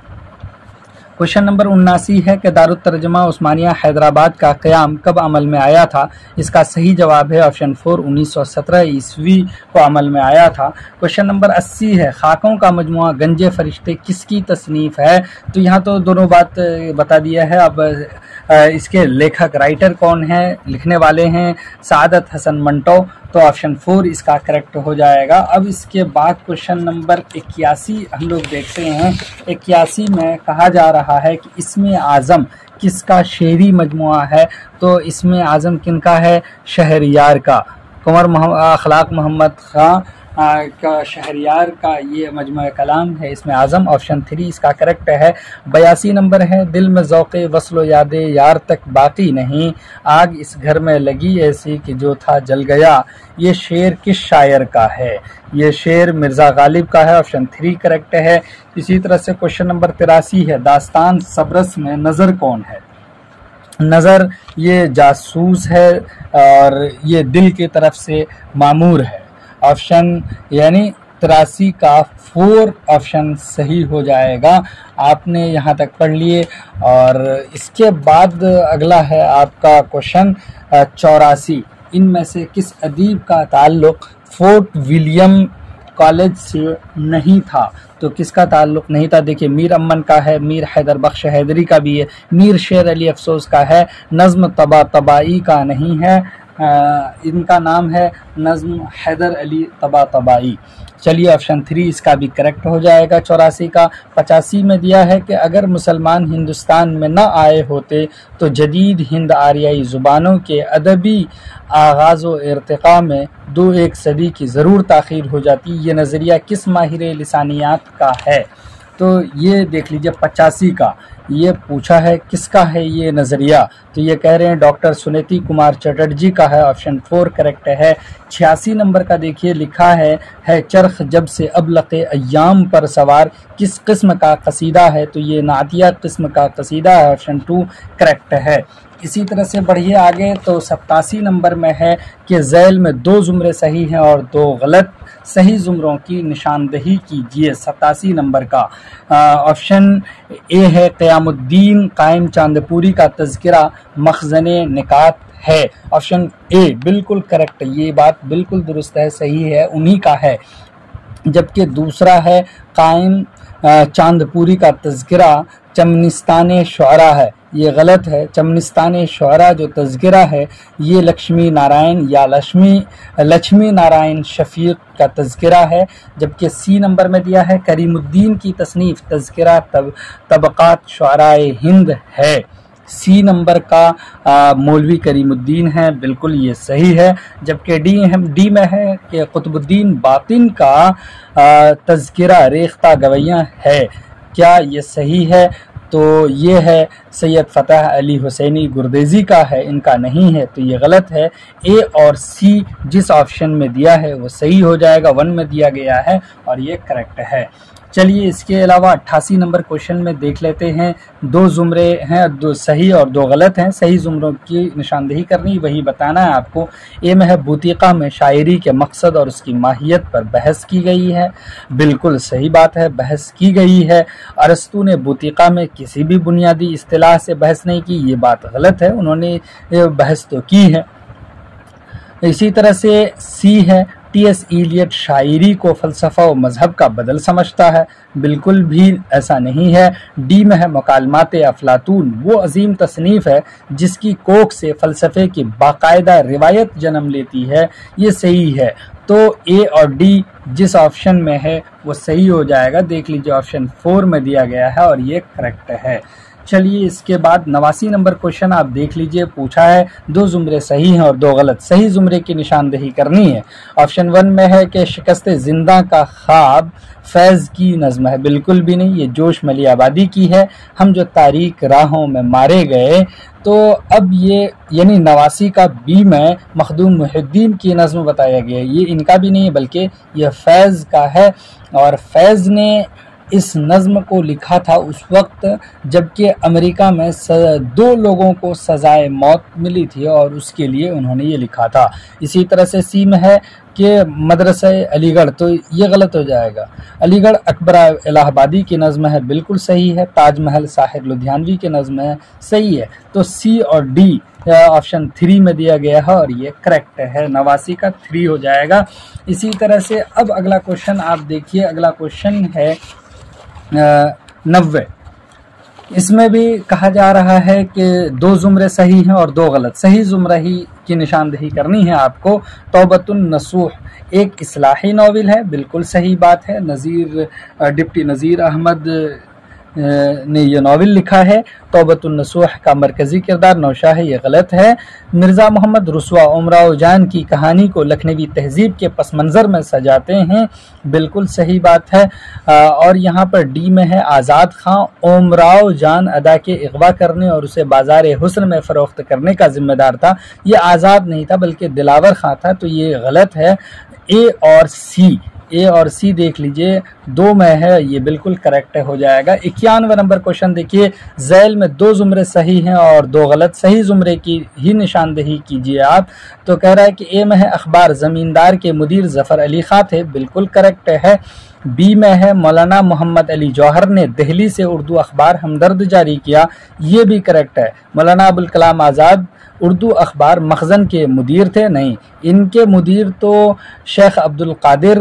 क्वेश्चन नंबर 79 है कि दारुत तर्जमा उस्मानिया हैदराबाद का क़याम कब अमल में आया था? इसका सही जवाब है ऑप्शन 4, 1917 ईस्वी को अमल में आया था। क्वेश्चन नंबर 80 है, खाकों का मजमुआ गंजे फरिश्ते किसकी तसनीफ है? तो यहाँ तो दोनों बात बता दिया है। अब इसके लेखक राइटर कौन है, लिखने वाले हैं सादत हसन मंटो, तो ऑप्शन 4 इसका करेक्ट हो जाएगा। अब इसके बाद क्वेश्चन नंबर 81 हम लोग देखते हैं। 81 में कहा जा रहा है कि इसमें आज़म किसका शेरी मजमुआ है? तो इसमें आज़म किनका है? शहरयार का, कुंवर अखलाक मोहम्मद खां का शहरयार का ये मजमुआ कलाम है, इसमें आज़म, ऑप्शन 3 इसका करेक्ट है। 82 नंबर है, दिल में ज़ौक़े वस्लो यादे यार तक बाकी नहीं, आग इस घर में लगी ऐसी कि जो था जल गया। ये शेर किस शायर का है? ये शेर मिर्ज़ा गालिब का है, ऑप्शन 3 करेक्ट है। इसी तरह से क्वेश्चन नंबर 83 है, दास्तान सब्रस में नज़र कौन है? नज़र ये जासूस है और ये दिल की तरफ से मामूर है, ऑप्शन यानी 83 का 4 ऑप्शन सही हो जाएगा। आपने यहाँ तक पढ़ लिए। और इसके बाद अगला है आपका क्वेश्चन 84, इनमें से किस अदीब का ताल्लुक फोर्ट विलियम कॉलेज से नहीं था? तो किसका ताल्लुक नहीं था? देखिए, मीर अमन का है, मीर हैदर बख्श हैदरी का भी है, मीर शेर अली अफसोस का है, नज़्म तबाई का नहीं है, इनका नाम है नज़्म हैदर अली तबाई। चलिए ऑप्शन 3 इसका भी करेक्ट हो जाएगा 84 का। 85 में दिया है कि अगर मुसलमान हिंदुस्तान में न आए होते तो जदीद हिंद आरियाई ज़ुबानों के अदबी आगाज़ व इर्तिक़ा में 2-1 सदी की ज़रूर ताख़ीर हो जाती। ये नज़रिया किस माहिर लिसानियात का है? तो ये देख लीजिए 85 का ये पूछा है किसका है ये नज़रिया, तो ये कह रहे हैं डॉक्टर सुनीति कुमार चटर्जी का है, ऑप्शन 4 करेक्ट है। 86 नंबर का देखिए लिखा है चरख जब से अब लक़े अय्याम पर सवार किस किस्म का कसीदा है? तो ये नातिया किस्म का कसीदा है, ऑप्शन 2 करेक्ट है। इसी तरह से बढ़िए आगे, तो 87 नंबर में है कि ज़ैल में 2 ज़ुमरे सही हैं और 2 गलत, सही ज़ुमरों की निशानदही कीजिए। 87 नंबर का ऑप्शन ए है क़यामुद्दीन कायम चांदपुरी का तज़किरा मखज़ने निकात है, ऑप्शन ए बिल्कुल करेक्ट, ये बात बिल्कुल दुरुस्त है, सही है, उन्हीं का है। जबकि दूसरा है कायम चांदपुरी का तज़किरा चमनिस्तान शुअरा है, ये गलत है। चमनिस्तान शुअरा जो तज़किरा है ये लक्ष्मी नारायण या लक्ष्मी नारायण शफीक का तज़किरा है, जबकि सी नंबर में दिया है करीमुद्दीन की तसनीफ़ तज़किरा तबक़ात शुअराए हिंद है। सी नंबर का मौलवी करीमुद्दीन है, बिल्कुल ये सही है। जबकि डी में है कि कुतुबुद्दीन बातिन का तज़किरा रेख्ता गवैयाँ है। क्या ये सही है? तो ये है सैयद फ़तह अली हुसैनी गुरदेज़ी का है, इनका नहीं है, तो ये गलत है। ए और सी जिस ऑप्शन में दिया है वो सही हो जाएगा, 1 में दिया गया है और ये करेक्ट है। चलिए इसके अलावा 88 नंबर क्वेश्चन में देख लेते हैं। 2 ज़ुमरे हैं, 2 सही और 2 गलत हैं। सही ज़ुमरों की निशानदेही करनी, वही बताना है आपको। ए में है बूतिका में शायरी के मकसद और उसकी माहियत पर बहस की गई है, बिल्कुल सही बात है, बहस की गई है। अरस्तू ने बूतिका में किसी भी बुनियादी इस्तिलाह से बहस नहीं की, ये बात गलत है, उन्होंने बहस तो की है। इसी तरह से सी है टी.एस. इलियट शायरी को फ़लसफ़ा व मज़हब का बदल समझता है, बिल्कुल भी ऐसा नहीं है। डी में है मकालमात अफलातून वो अजीम तसनीफ़ है जिसकी कोख से फ़लसफ़े की बाकायदा रिवायत जन्म लेती है, ये सही है। तो ए और डी जिस ऑप्शन में है वो सही हो जाएगा। देख लीजिए ऑप्शन 4 में दिया गया है और ये करेक्ट है। चलिए इसके बाद 89 नंबर क्वेश्चन आप देख लीजिए, पूछा है 2 ज़ुमरे सही हैं और 2 गलत। सही ज़ुमरे की निशानदेही करनी है। ऑप्शन 1 में है कि शिकस्त जिंदा का ख्वाब फैज़ की नज़्म है, बिल्कुल भी नहीं, ये जोश मली आबादी की है। हम जो तारीक राहों में मारे गए, तो अब ये यानी 89 का बी में मखदूम मुहिद्दीन की नज़्म बताया गया, ये इनका भी नहीं है बल्कि यह फैज़ का है। और फैज़ ने इस नज़्म को लिखा था उस वक्त जबकि अमेरिका में 2 लोगों को सज़ाए मौत मिली थी और उसके लिए उन्होंने ये लिखा था। इसी तरह से सी में है कि मदरसा अलीगढ़, तो ये गलत हो जाएगा। अलीगढ़ अकबरा इलाहाबादी की नज़्म है, बिल्कुल सही है। ताजमहल साहिर लुधियानवी की नज़्म है, सही है। तो सी और डी ऑप्शन 3 में दिया गया है और ये करेक्ट है। 89 का 3 हो जाएगा। इसी तरह से अब अगला क्वेश्चन आप देखिए, अगला क्वेश्चन है 90। इसमें भी कहा जा रहा है कि 2 ज़ुमरे सही हैं और 2 गलत। सही ज़ुमरा ही की निशानदेही करनी है आपको। तौबतुन नसूह एक इस्लाही नावल है, बिल्कुल सही बात है। डिप्टी नज़ीर अहमद ने यह नावल लिखा है। तौबतुन नसूह का मरकज़ी किरदार नौशाह है, ये गलत है। मिर्ज़ा मोहम्मद रुसवा उमराव जान की कहानी को लखनवी तहजीब के पस मंज़र में सजाते हैं, बिल्कुल सही बात है। और यहाँ पर डी में है आज़ाद खां उमराव जान अदा के अगवा करने और उसे बाज़ार हुस्न में फ़रोख्त करने का जिम्मेदार था। ये आज़ाद नहीं था बल्कि दिलावर खां था, तो ये गलत है। ए और सी देख लीजिए, 2 में है, ये बिल्कुल करेक्ट हो जाएगा। 91 नंबर क्वेश्चन देखिए, झैल में 2 ज़ुमरे सही हैं और 2 गलत। सही ज़ुमरे की ही निशानदेही कीजिए आप। तो कह रहा है कि ए में है अखबार ज़मींदार के मुदीर ज़फ़र अली खां थे, बिल्कुल करेक्ट है। बी में है मौलाना मोहम्मद अली जौहर ने दिल्ली से उर्दू अखबार हमदर्द जारी किया, ये भी करेक्ट है। मौलाना अबुल कलाम आज़ाद उर्दू अखबार मखज़न के मुदीर थे, नहीं, इनके मुदीर तो शेख अब्दुल कादिर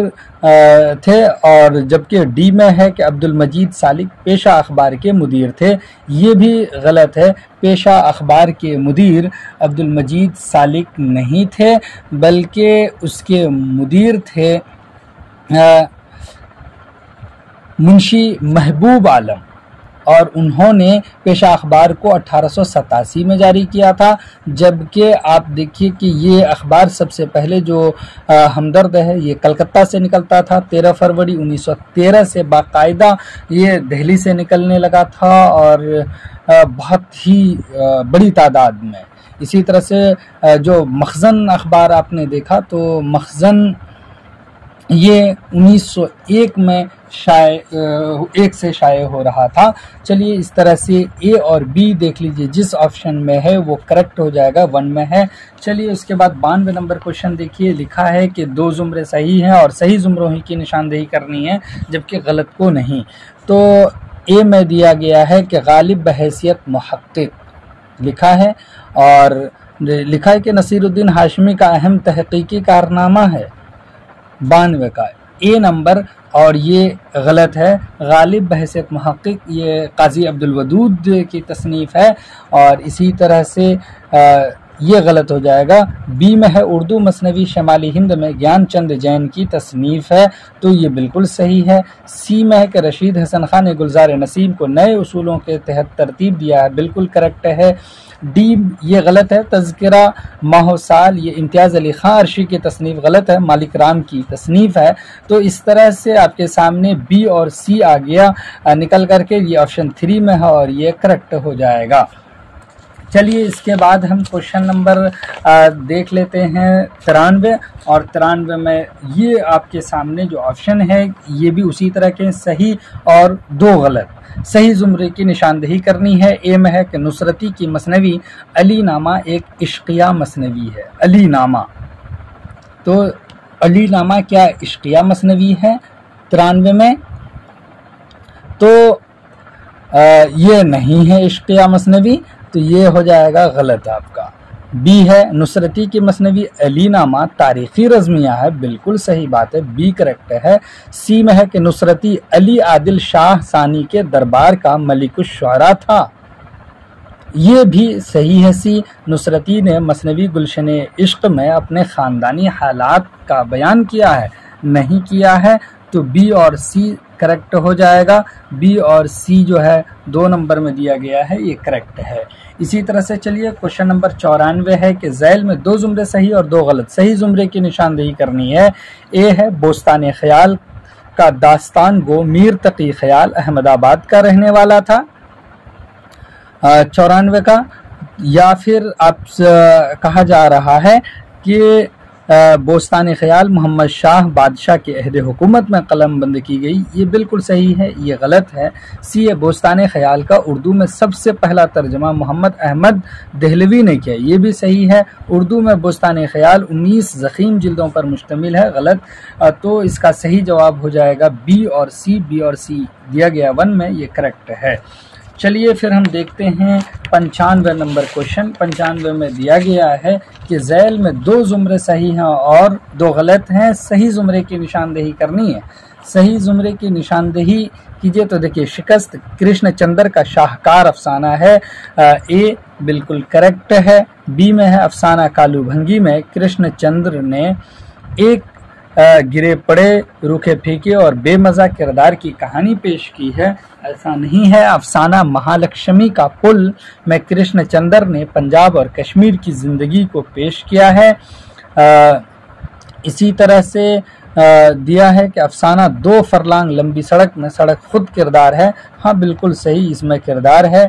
थे। और जबकि डी में है कि अब्दुल मजीद सालिक पेशा अखबार के मुदीर थे, ये भी गलत है। पेशा अखबार के मुदीर अब्दुल मजीद सालिक नहीं थे बल्कि उसके मुदीर थे मुंशी महबूब आलम, और उन्होंने पेशा अखबार को 1887 में जारी किया था। जबकि आप देखिए कि ये अखबार सबसे पहले जो हमदर्द है ये कलकत्ता से निकलता था। 13 फरवरी 1913 से बाकायदा ये दिल्ली से निकलने लगा था और बहुत ही बड़ी तादाद में। इसी तरह से जो मखज़न अखबार आपने देखा, तो मखज़न ये 1901 में एक से शाये हो रहा था। चलिए इस तरह से ए और बी देख लीजिए, जिस ऑप्शन में है वो करेक्ट हो जाएगा, 1 में है। चलिए उसके बाद 92 नंबर क्वेश्चन देखिए, लिखा है कि 2 ज़ुमरे सही हैं और सही ज़ुमरों ही की निशानदेही करनी है जबकि गलत को नहीं। तो ए में दिया गया है कि गालिब बहैसियत मुहक्किक लिखा है, और लिखा है कि नसीरुद्दीन हाशमी का अहम तहकीकी कारनामा है 92 का। ए नंबर, और ये गलत है। गालिब बहैसियत मुहक्किक, ये काजी अब्दुल वदूद की तसनीफ़ है, और इसी तरह से ये गलत हो जाएगा। बी में है उर्दू मसनवी शमाली हिंद में ज्ञानचंद जैन की तसनीफ़ है, तो ये बिल्कुल सही है। सी में है कि रशीद हसन खान ने गुलजार नसीम को नए उसूलों के तहत तरतीब दिया है, बिल्कुल करेक्ट है। डी ये गलत है। तज़किरा माह साल, ये इम्तियाज़ अली खां अर्शी की तसनीफ़ गलत है, मालिक राम की तसनीफ़ है। तो इस तरह से आपके सामने बी और सी आ गया निकल करके, ये ऑप्शन 3 में है और ये करेक्ट हो जाएगा। चलिए इसके बाद हम क्वेश्चन नंबर देख लेते हैं 93, और 93 में ये आपके सामने जो ऑप्शन है ये भी उसी तरह के सही और 2 गलत। सही जुमरे की निशानदेही करनी है। ए में है कि नुसरती की मसनवी अली नामा एक इश्किया मसनवी है। अली नामा, तो अली नामा क्या इश्किया मसनवी है 93 में? तो ये नहीं है इश्किया मसनवी, तो ये हो जाएगा गलत आपका। बी है नुसरती की मसनवी अली नामा तारीखी रज़मिया है, बिल्कुल सही बात है, बी करेक्ट है। सी में है कि नुसरती अली आदिल शाह सानी के दरबार का मलिकुश शुअरा था, ये भी सही है। सी नुसरती ने मसनवी गुलशन इश्क में अपने ख़ानदानी हालात का बयान किया है, नहीं किया है, तो बी और सी करेक्ट हो जाएगा। बी और सी जो है 2 नंबर में दिया गया है, ये करेक्ट है। इसी तरह से चलिए क्वेश्चन नंबर 94 है कि ज़ैल में 2 जुमरे सही और 2 गलत। सही जुमरे की निशानदेही करनी है। ए है बोस्तान ख्याल का दास्तान गो मीर तकी ख्याल अहमदाबाद का रहने वाला था 94 का, या फिर आप कहा जा रहा है कि बोस्तान ख्याल मोहम्मद शाह बादशाह के अहद हुकूमत में कलम बंद की गई, ये बिल्कुल सही है, ये गलत है। सी है बोस्तान ख्याल का उर्दू में सबसे पहला तर्जमा मोहम्मद अहमद दहलवी ने किया, ये भी सही है। उर्दू में बोस्तान ख्याल 19 ज़ख़ीम जिल्दों पर मुश्तमिल है, गलत। तो इसका सही जवाब हो जाएगा बी और सी। बी और सी दिया गया 1 में, ये करेक्ट है। चलिए फिर हम देखते हैं 95 नंबर क्वेश्चन। 95 में दिया गया है कि ज़ैल में 2 जुमरे सही हैं और 2 गलत हैं। सही जुमरे की निशानदेही करनी है। सही जुमरे की निशानदेही कीजिए, तो देखिए शिकस्त कृष्ण चंद्र का शाहकार अफसाना है, ए बिल्कुल करेक्ट है। बी में है अफसाना कालू भंगी में कृष्ण चंद्र ने एक गिरे पड़े रूखे फीके और बेमज़ा किरदार की कहानी पेश की है, ऐसा नहीं है। अफसाना महालक्ष्मी का पुल में कृष्ण चंद्र ने पंजाब और कश्मीर की ज़िंदगी को पेश किया है। इसी तरह से दिया है कि अफसाना 2 फरलांग लंबी सड़क में सड़क खुद किरदार है, हाँ बिल्कुल सही, इसमें किरदार है।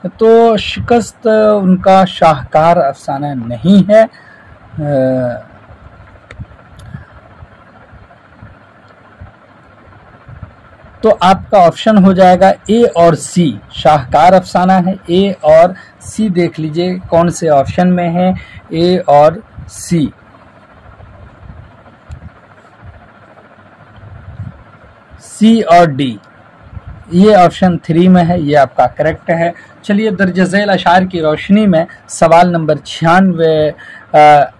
तो शिकस्त उनका शाहकार अफसाना नहीं है। तो आपका ऑप्शन हो जाएगा ए और सी, शाहकार अफसाना है। ए और सी देख लीजिए कौन से ऑप्शन में है, ए और सी। सी और डी, ये ऑप्शन 3 में है, ये आपका करेक्ट है। चलिए दर्ज झैल अशार की रोशनी में सवाल नंबर 96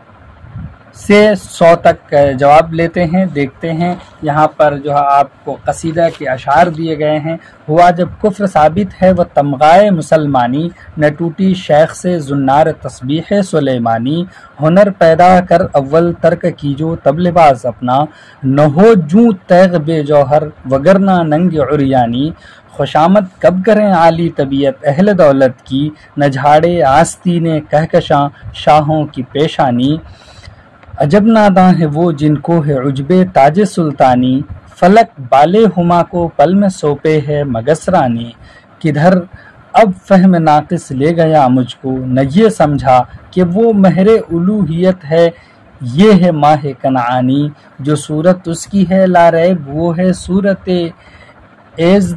से 100 तक जवाब लेते हैं, देखते हैं। यहाँ पर जो है आपको कसीदा के अशार दिए गए हैं। हुआ जब कुफ्र साबित है वह तमगाए मुसलमानी, न टूटी शेख से जुन्नार तस्बीह सुलेमानी। हुनर पैदा कर अव्वल तर्क कीजो तब लिबास अपना, न हो जूं तैग बेजौहर वगरना नंग उरियानी। खुशामद कब करें आली तबीयत अहल दौलत की, न झाड़े आस्तीने कहकशां शाहों की पेशानी। अजब नादां है वो जिनको है उजबे ताज सुल्तानी, फलक बाले हुमा को पल में सौंपे है मगसरानी। किधर अब फहम नाकिस ले गया मुझको, न ये समझा कि वो महरे उलूहियत है, ये है माह कनानी। जो सूरत उसकी है लारैब वो है सूरत एज़,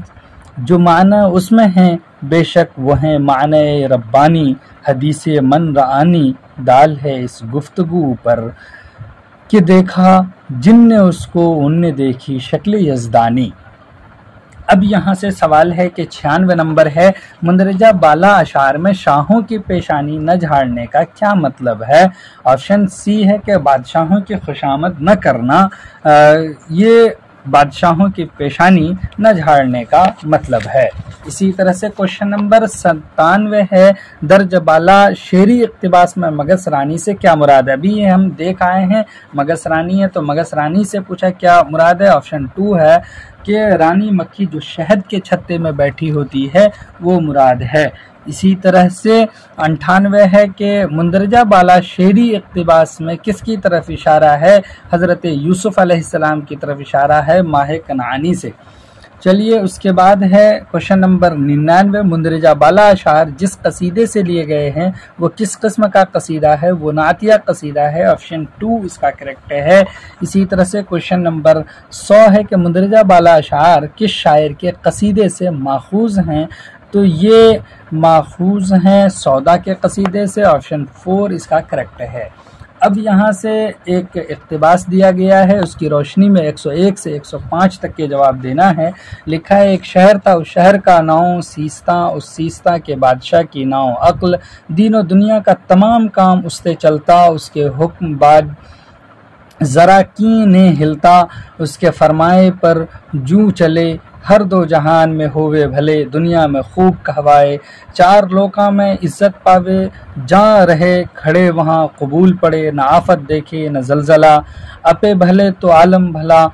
जो माना उसमें है बेशक वो है माने रब्बानी। हदीस मन रआनी दाल है इस गुफ्तगू पर, कि देखा जिनने उसको उनने देखी शक्ल यज़दानी। अब यहाँ से सवाल है कि 96 नंबर है, मुंदरजा बाला अशार में शाहों की पेशानी न झाड़ने का क्या मतलब है? ऑप्शन सी है कि बादशाहों की खुशामद न करना, ये बादशाहों की पेशानी न झाड़ने का मतलब है। इसी तरह से क्वेश्चन नंबर 97 है, दर्ज बाला शेरी इक्तिबास में मगस रानी से क्या मुराद है? अभी ये हम देख आए हैं मगस रानी है, तो मगस रानी से पूछा क्या मुराद है? ऑप्शन 2 है कि रानी मक्खी जो शहद के छत्ते में बैठी होती है वो मुराद है। इसी तरह से 98 है कि मुंदरजा बाला शेरी इक्तिबास में किसकी तरफ इशारा है? हज़रत यूसुफ अलैहिस्सलाम की तरफ इशारा है माह कनानी से। चलिए उसके बाद है क्वेश्चन नंबर 99, मुंदरजा बाला अशार जिस कसीदे से लिए गए हैं वो किस किस्म का कसीदा है? वो नातिया कसीदा है। ऑप्शन 2 इसका करेक्ट है। इसी तरह से क्वेश्चन नंबर 100 है कि मुंदरजा बाला अशार किस शायर के कसीदे से माखूज हैं? तो ये माखूज हैं सौदा के कसीदे से। ऑप्शन 4 इसका करेक्ट है। अब यहाँ से एक इक्तिबास दिया गया है, उसकी रोशनी में 101 से 105 तक के जवाब देना है। लिखा है एक शहर था, उस शहर का नाम सीस्ता, उस सीस्ता के बादशाह की नाम अक्ल, दीनो दुनिया का तमाम काम उससे चलता, उसके हुक्म बाद ज़रा की ने हिलता, उसके फरमाए पर जू चले, हर दो जहान में होवे भले, दुनिया में खूब कहवाए, चार लोका में इज्जत पावे, जहाँ रहे खड़े वहाँ कबूल पड़े, न आफत देखे न जलजला, अपे भले तो आलम भला,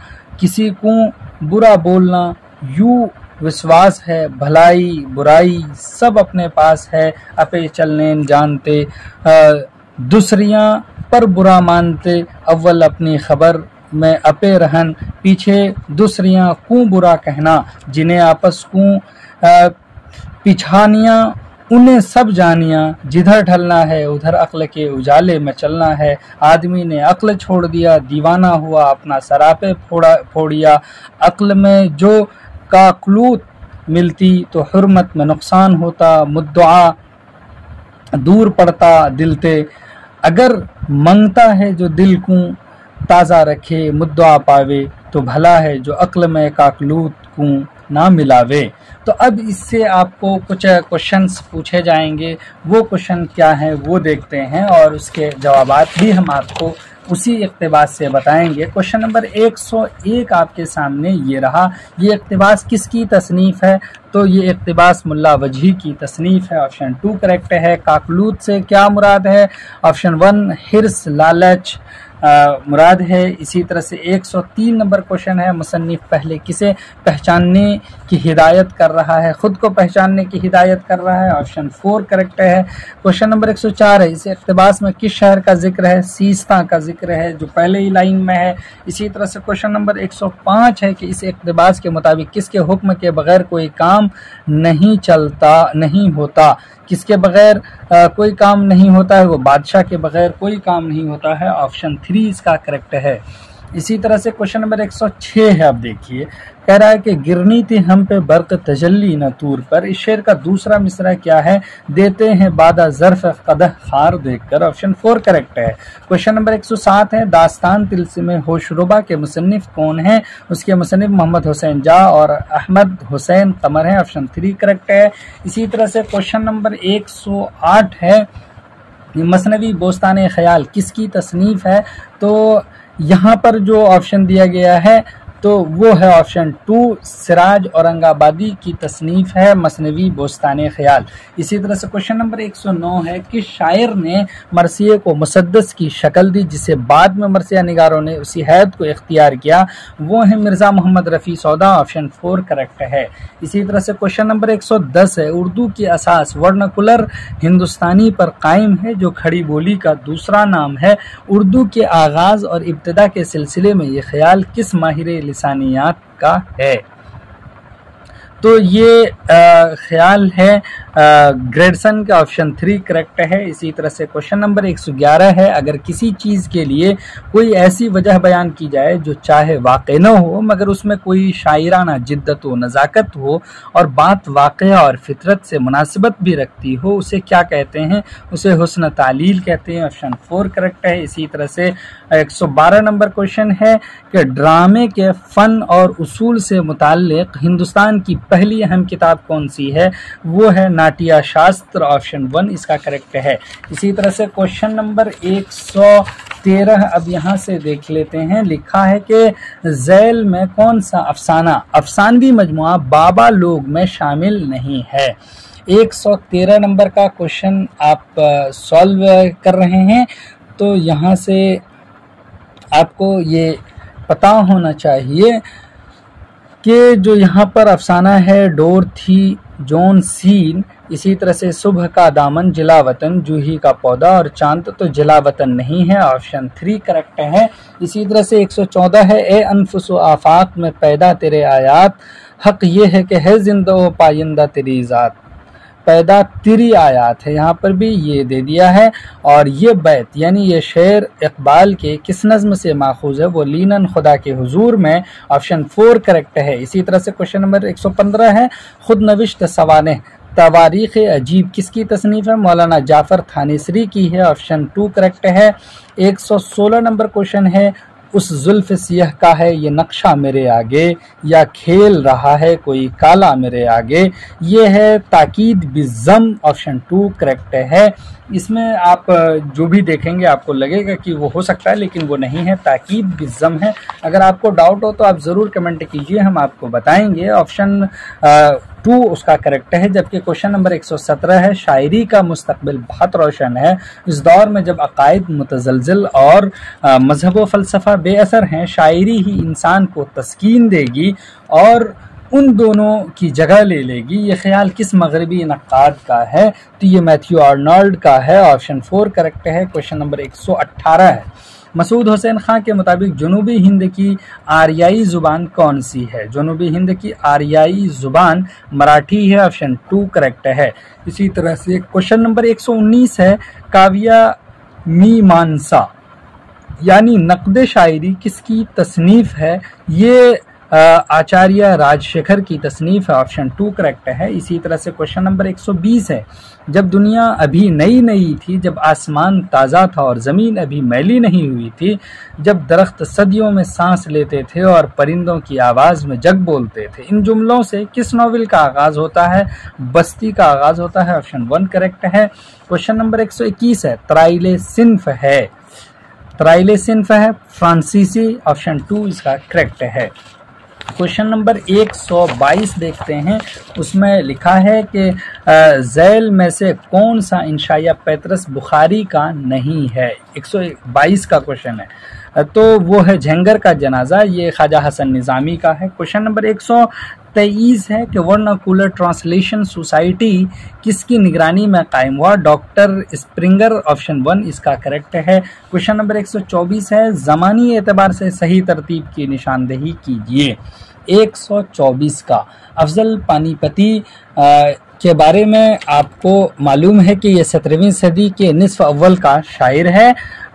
किसी को बुरा बोलना यूँ विश्वास है, भलाई बुराई सब अपने पास है, अपे चलने जानते, दूसरियाँ पर बुरा मानते, अव्वल अपनी खबर में अपे रहन, पीछे दूसरियाँ को बुरा कहना, जिन्हें आपस को पिछानियाँ उन्हें सब जानिया, जिधर ढलना है उधर अक्ल के उजाले में चलना है, आदमी ने अक्ल छोड़ दिया, दीवाना हुआ अपना सरापे फोड़िया, अक्ल में जो काकलूत मिलती तो हुर्मत में नुकसान होता, मुद्दआ दूर पड़ता दिलते, अगर मंगता है जो दिल को ताज़ा रखे, मुद्दआ पावे तो भला है जो अक्ल में काकलूत को ना मिलावे। तो अब इससे आपको कुछ क्वेश्चंस पूछे जाएंगे, वो क्वेश्चन क्या हैं वो देखते हैं और उसके जवाबात भी हम आपको उसी इक्तिबास से बताएंगे। क्वेश्चन नंबर 101 आपके सामने ये रहा। ये इक्तिबास किसकी तसनीफ़ है? तो ये इक्तिबास मुल्ला वजही की तसनीफ़ है। ऑप्शन 2 करेक्ट है। काकलूत से क्या मुराद है? ऑप्शन 1 हिर्स लालच मुराद है। इसी तरह से 103 नंबर क्वेश्चन है, मुसन्निफ पहले किसे पहचानने की हिदायत कर रहा है? खुद को पहचानने की हिदायत कर रहा है। ऑप्शन 4 करेक्ट है। क्वेश्चन नंबर 104 है, इस इक्तिबास में किस शहर का जिक्र है? सीस्ता का जिक्र है जो पहले ही लाइन में है। इसी तरह से क्वेश्चन नंबर 105 है कि इस इक्तिबास के मुताबिक किसके हुक्म के बगैर कोई काम नहीं चलता नहीं होता? किसके बगैर कोई काम नहीं होता है? वो बादशाह के बगैर कोई काम नहीं होता है। ऑप्शन 3 इसका करेक्ट है। इसी तरह से क्वेश्चन नंबर 106 है, अब देखिए, कह रहा है कि गिरनी थी हम पे बर्क तजल्ली न तूर पर। इस शेर का दूसरा मिसरा क्या है? देते हैं बादा ज़र्फ कदह खार देखकर। ऑप्शन 4 करेक्ट है। क्वेश्चन नंबर 107 है, दास्तान तिलस्म होशरुबा के मुसन्निफ कौन है? उसके मुसन्निफ मोहम्मद हुसैन जा और अहमद हुसैन कमर है। ऑप्शन 3 करेक्ट है। इसी तरह से क्वेश्चन नंबर 108 है, मसनवी बोस्तान ख्याल किसकी तसनीफ है? तो यहाँ पर जो ऑप्शन दिया गया है तो वो है ऑप्शन 2 सिराज औरंगाबादी की तसनीफ है मसनवी बोस्तान ख्याल। इसी तरह से क्वेश्चन नंबर 109 है, किस शायर ने मरसिए को मुसद्दस की शक्ल दी जिसे बाद में मरसिया निगारों ने उसी हैत को इख्तियार किया? वो है मिर्ज़ा मोहम्मद रफ़ी सौदा। ऑप्शन 4 करेक्ट है। इसी तरह से क्वेश्चन नंबर 110 है, उर्दू की असास वर्नाकुलर हिंदुस्तानी पर कायम है जो खड़ी बोली का दूसरा नाम है। उर्दू के आगाज़ और इब्तिदा के सिलसिले में ये ख्याल किस माहिर लिसानियात का है? तो ये ख्याल है ग्रेडसन का ऑप्शन 3 करेक्ट है। इसी तरह से क्वेश्चन नंबर 111 है, अगर किसी चीज़ के लिए कोई ऐसी वजह बयान की जाए जो चाहे वाक़ई न हो मगर उसमें कोई शायराना जिद्दत व नज़ाकत हो और बात वाक़या और फितरत से मुनासिबत भी रखती हो, उसे क्या कहते हैं? उसे हुस्न तालील कहते हैं। ऑप्शन 4 करेक्ट है। इसी तरह से 112 नंबर क्वेश्चन है कि ड्रामे के फ़न और उसूल से मुताल्लिक़ हिंदुस्तान की पहली अहम किताब कौन सी है? वो है नाट्य शास्त्र। ऑप्शन 1 इसका करेक्ट है। इसी तरह से क्वेश्चन नंबर 113 अब यहाँ से देख लेते हैं। लिखा है कि झैल में कौन सा अफसाना अफसानवी मजमुआ बाबा लोग में शामिल नहीं है? 113 नंबर का क्वेश्चन आप सॉल्व कर रहे हैं, तो यहाँ से आपको ये पता होना चाहिए कि जो यहाँ पर अफसाना है डोर थी जॉन सीन, इसी तरह से सुबह का दामन, जिला वतन, जूही का पौधा और चांद, तो जिला वतन नहीं है। ऑप्शन 3 करेक्ट है। इसी तरह से 114 है, ए अनफुस व आफाक में पैदा तेरे आयात, हक ये है कि है जिंदा व पायंदा तेरी ज़ात, पैदा तेरी आयात है, यहाँ पर भी ये दे दिया है। और ये बैत यानी ये शेर इकबाल के किस नज़्म से माखूज है? वो लीनन खुदा के हुजूर में। ऑप्शन 4 करेक्ट है। इसी तरह से क्वेश्चन नंबर 115 है, खुद नविश्त सवाने तवारीख़ अजीब किसकी तसनीफ़ है? मौलाना जाफ़र थानेसरी की है। ऑप्शन 2 करेक्ट है। 116 नंबर क्वेश्चन है, उस जुल्फ सियह का है ये नक्शा मेरे आगे, या खेल रहा है कोई काला मेरे आगे? ये है ताकीद बिज़म। ऑप्शन 2 करेक्ट है। इसमें आप जो भी देखेंगे आपको लगेगा कि वो हो सकता है, लेकिन वो नहीं है, ताकीद बिज़म है। अगर आपको डाउट हो तो आप ज़रूर कमेंट कीजिए, हम आपको बताएंगे। ऑप्शन 2 उसका करेक्ट है। जबकि क्वेश्चन नंबर 117 है, शायरी का मुस्तकबिल बहुत रोशन है, इस दौर में जब अकायद मुतज़लज़िल और मजहब व फ़लसफ़ा बेअसर हैं, शायरी ही इंसान को तस्कीन देगी और उन दोनों की जगह ले लेगी। ये ख्याल किस मगरबी नक्काद का है? तो ये मैथ्यू आर्नल्ड का है। ऑप्शन 4 करेक्ट है। क्वेश्चन नंबर 118 है, मसूद हुसैन खां के मुताबिक जनूबी हिंद की आर्याई ज़ुबान कौन सी है? जनूबी हिंद की आर्याई ज़ुबान मराठी है। ऑप्शन 2 करेक्ट है। इसी तरह से क्वेश्चन नंबर 119 है, काव्या मीमांसा यानी नक़्द शायरी किसकी तसनीफ़ है? ये आचार्य राजशेखर की तसनीफ़ है। ऑप्शन 2 करेक्ट है। इसी तरह से क्वेश्चन नंबर 120 है, जब दुनिया अभी नई नई थी, जब आसमान ताज़ा था और ज़मीन अभी मैली नहीं हुई थी, जब दरख्त सदियों में सांस लेते थे और परिंदों की आवाज़ में जग बोलते थे, इन जुमलों से किस नॉवेल का आगाज़ होता है? बस्ती का आगाज़ होता है। ऑप्शन 1 करेक्ट है। क्वेश्चन नंबर 121 है, तराइले सिन्फ है, तराइले सिन्फ है फ्रांसीसी। ऑप्शन 2 इसका करेक्ट है। क्वेश्चन नंबर 122 देखते हैं, उसमें लिखा है कि झैल में से कौन सा इंशाया पैतरस बुखारी का नहीं है? 122 का क्वेश्चन है, तो वो है झेंगर का जनाजा, ये ख्वाजा हसन निज़ामी का है। क्वेश्चन नंबर 123 है कि वर्नाकुलर ट्रांसलेशन सोसाइटी किसकी निगरानी में कायम हुआ? Doctor Springer. ऑप्शन 1 इसका करेक्ट है। क्वेश्चन नंबर 124 है, ज़मानी एतबार से सही तरतीब की निशानदेही कीजिए। 124 का अफजल पानीपती के बारे में आपको मालूम है कि ये 17वीं सदी के निस्फ अव्वल का शायर है,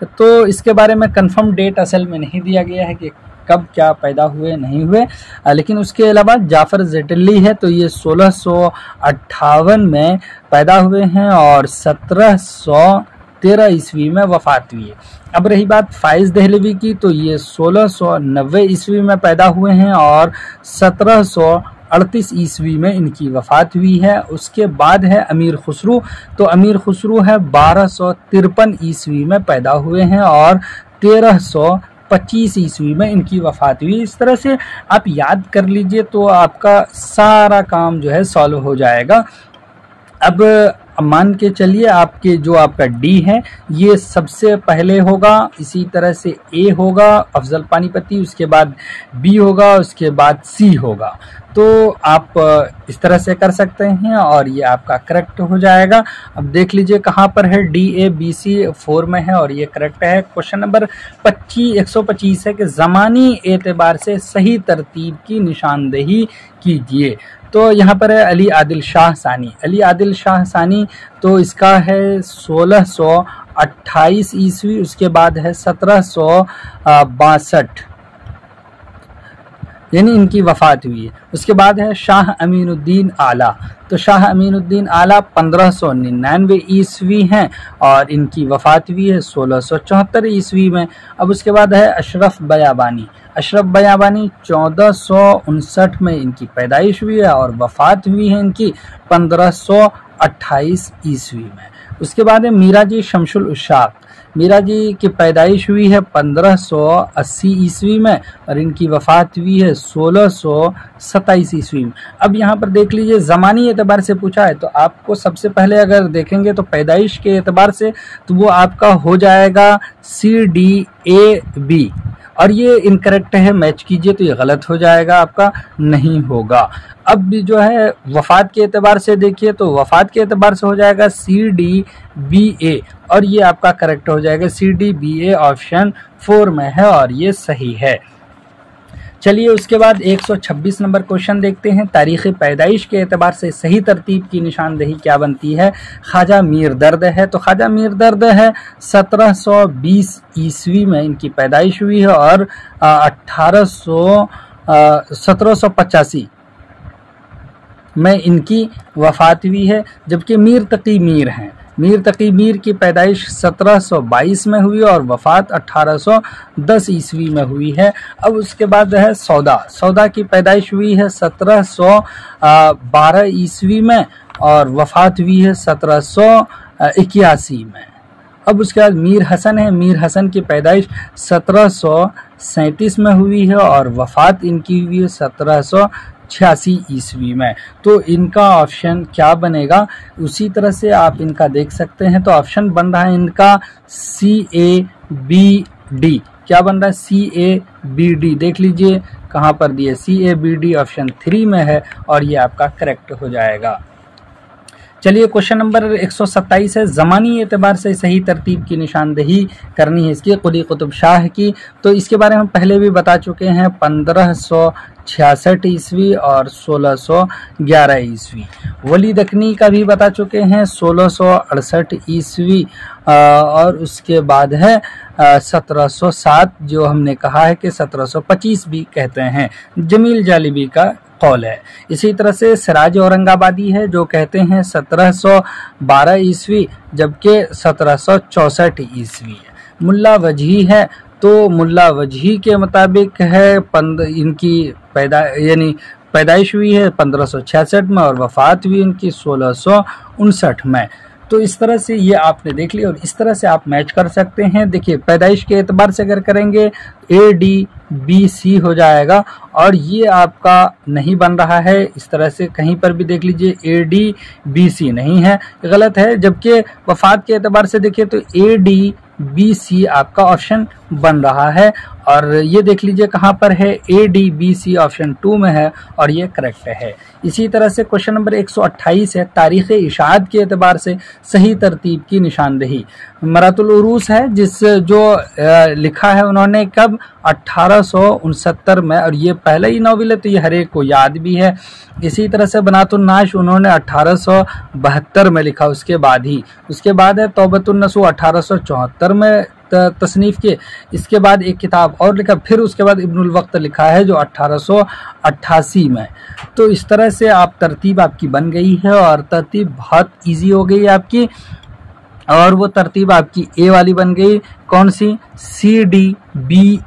तो इसके बारे में कंफर्म डेट असल में नहीं दिया गया है कि कब क्या पैदा हुए नहीं हुए, लेकिन उसके अलावा जाफ़र ज़ेटली है, तो ये 1658 में पैदा हुए हैं और 1713 ईस्वी में वफ़ात हुई है। अब रही बात फ़ाइज़ दहलवी की, तो ये 1690 ईस्वी में पैदा हुए हैं और 1738 ईस्वी में इनकी वफ़ात हुई है। उसके बाद है अमीर खुसरू, तो अमीर खुसरू है 1253 ईस्वी में पैदा हुए हैं और 1325 ईस्वी में इनकी वफ़ात हुई। इस तरह से आप याद कर लीजिए तो आपका सारा काम जो है सॉल्व हो जाएगा। अब मान के चलिए आपके जो आपका डी है ये सबसे पहले होगा, इसी तरह से ए होगा अफजल पानीपती, उसके बाद बी होगा, उसके बाद सी होगा। तो आप इस तरह से कर सकते हैं और ये आपका करेक्ट हो जाएगा। अब देख लीजिए कहाँ पर है, डी ए बी सी 4 में है और ये करेक्ट है। क्वेश्चन नंबर 125 है कि ज़मानी एतबार से सही तरतीब की निशानदेही कीजिए। तो यहाँ पर है अली आदिल शाह सानी। अली आदिल शाह सानी तो इसका है 1628 ईस्वी, उसके बाद है 1762 यानी इनकी वफ़ात हुई है। उसके बाद है शाह अमीनुद्दीन आला। तो शाह अमीनुद्दीन आला 1599 ईस्वी हैं और इनकी वफ़ात हुई है 1674 ईस्वी में। अब उसके बाद है अशरफ बयाबानी। अशरफ बयाबानी 1459 में इनकी पैदाइश हुई है और वफ़ात हुई है इनकी 1528 ईस्वी में। उसके बाद है मीरा जी शमशुल उशाक। मीरा जी की पैदाइश हुई है 1580 ईस्वी में और इनकी वफ़ात हुई है 1627 ईस्वी में। अब यहाँ पर देख लीजिए, ज़मानी एतबार से पूछा है तो आपको सबसे पहले अगर देखेंगे तो पैदाइश के एतबार से तो वो आपका हो जाएगा CDAB, और ये इनकरेक्ट है, मैच कीजिए तो ये गलत हो जाएगा, आपका नहीं होगा। अब भी जो है वफ़ात के एतबार से देखिए तो वफ़ात के एतबार से हो जाएगा CDBA और ये आपका करेक्ट हो जाएगा। CDBA ऑप्शन 4 में है और ये सही है। चलिए उसके बाद 126 नंबर क्वेश्चन देखते हैं। तारीख़ पैदाइश के एतबार से सही तरतीब की निशानदेही क्या बनती है? ख्वाजा मीर दर्द है, तो ख्वाजा मीर दर्द है 1720 ईस्वी में इनकी पैदाइश हुई है और 1785 में इनकी वफ़ात हुई है। जबकि मीर तकी मीर हैं, मीर तकी मीर की पैदाइश 1722 में हुई और वफ़ात 1810 ईस्वी में हुई है। अब उसके बाद है सौदा। सौदा की पैदाइश हुई है 1712 ईस्वी में और वफ़ात हुई है 1781 में। अब उसके बाद मीर हसन है। मीर हसन की पैदाइश 1737 में हुई है और वफ़ात इनकी हुई है 1786 ईस्वी में। तो इनका ऑप्शन क्या बनेगा? उसी तरह से आप इनका देख सकते हैं। तो ऑप्शन बन रहा है इनका CABD। क्या बन रहा है? CABD। देख लीजिए कहाँ पर दिए, CABD ऑप्शन 3 में है और ये आपका करेक्ट हो जाएगा। चलिए क्वेश्चन नंबर 127 है। ज़मानी एतबार से सही तरतीब की निशानदेही करनी है इसकी कुली कुतुब शाह की। तो इसके बारे में हम पहले भी बता चुके हैं, 1566 ईस्वी और 1611 ईस्वी। वली दकनी का भी बता चुके हैं 1668 ईस्वी और उसके बाद है 1707, जो हमने कहा है कि 1725 भी कहते हैं, जमील जालिबी का कौल है। इसी तरह से सिराज औरंगाबादी है जो कहते हैं 1712 ईस्वी, जबकि 1764 ईस्वी है। मुल्ला वजही है तो मुल्ला वजही के मुताबिक है इनकी पैदाइश हुई है 1566 में और वफ़ात हुई इनकी 1659 में। तो इस तरह से ये आपने देख लिया और इस तरह से आप मैच कर सकते हैं। देखिए पैदाइश के एतबार से अगर करेंगे ADBC हो जाएगा और ये आपका नहीं बन रहा है। इस तरह से कहीं पर भी देख लीजिए ADBC नहीं है, गलत है। जबकि वफ़ात के एतबार से देखिए तो ADBC आपका ऑप्शन बन रहा है और ये देख लीजिए कहाँ पर है, ADBC ऑप्शन 2 में है और ये करेक्ट है। इसी तरह से क्वेश्चन नंबर 128 है। तारीख़ इशाअत के एतबार से सही तरतीब की निशानदेही। मरातुल उरूस है जो लिखा है उन्होंने कब? 1869 में और ये पहला ही नॉवेल है तो ये हर एक को याद भी है। इसी तरह से बनातुन नाश उन्होंने 1872 में लिखा, उसके बाद है तौबतुन नसूह 1874 में तसनीफ़ के। इसके बाद एक किताब और लिखा, फिर उसके बाद इब्नुल वक्त लिखा है जो 1888 में। तो इस तरह से आप तरतीब आपकी बन गई है और तरतीब बहुत इजी हो गई आपकी और वो तरतीब आपकी ए वाली बन गई। कौन सी? CDBA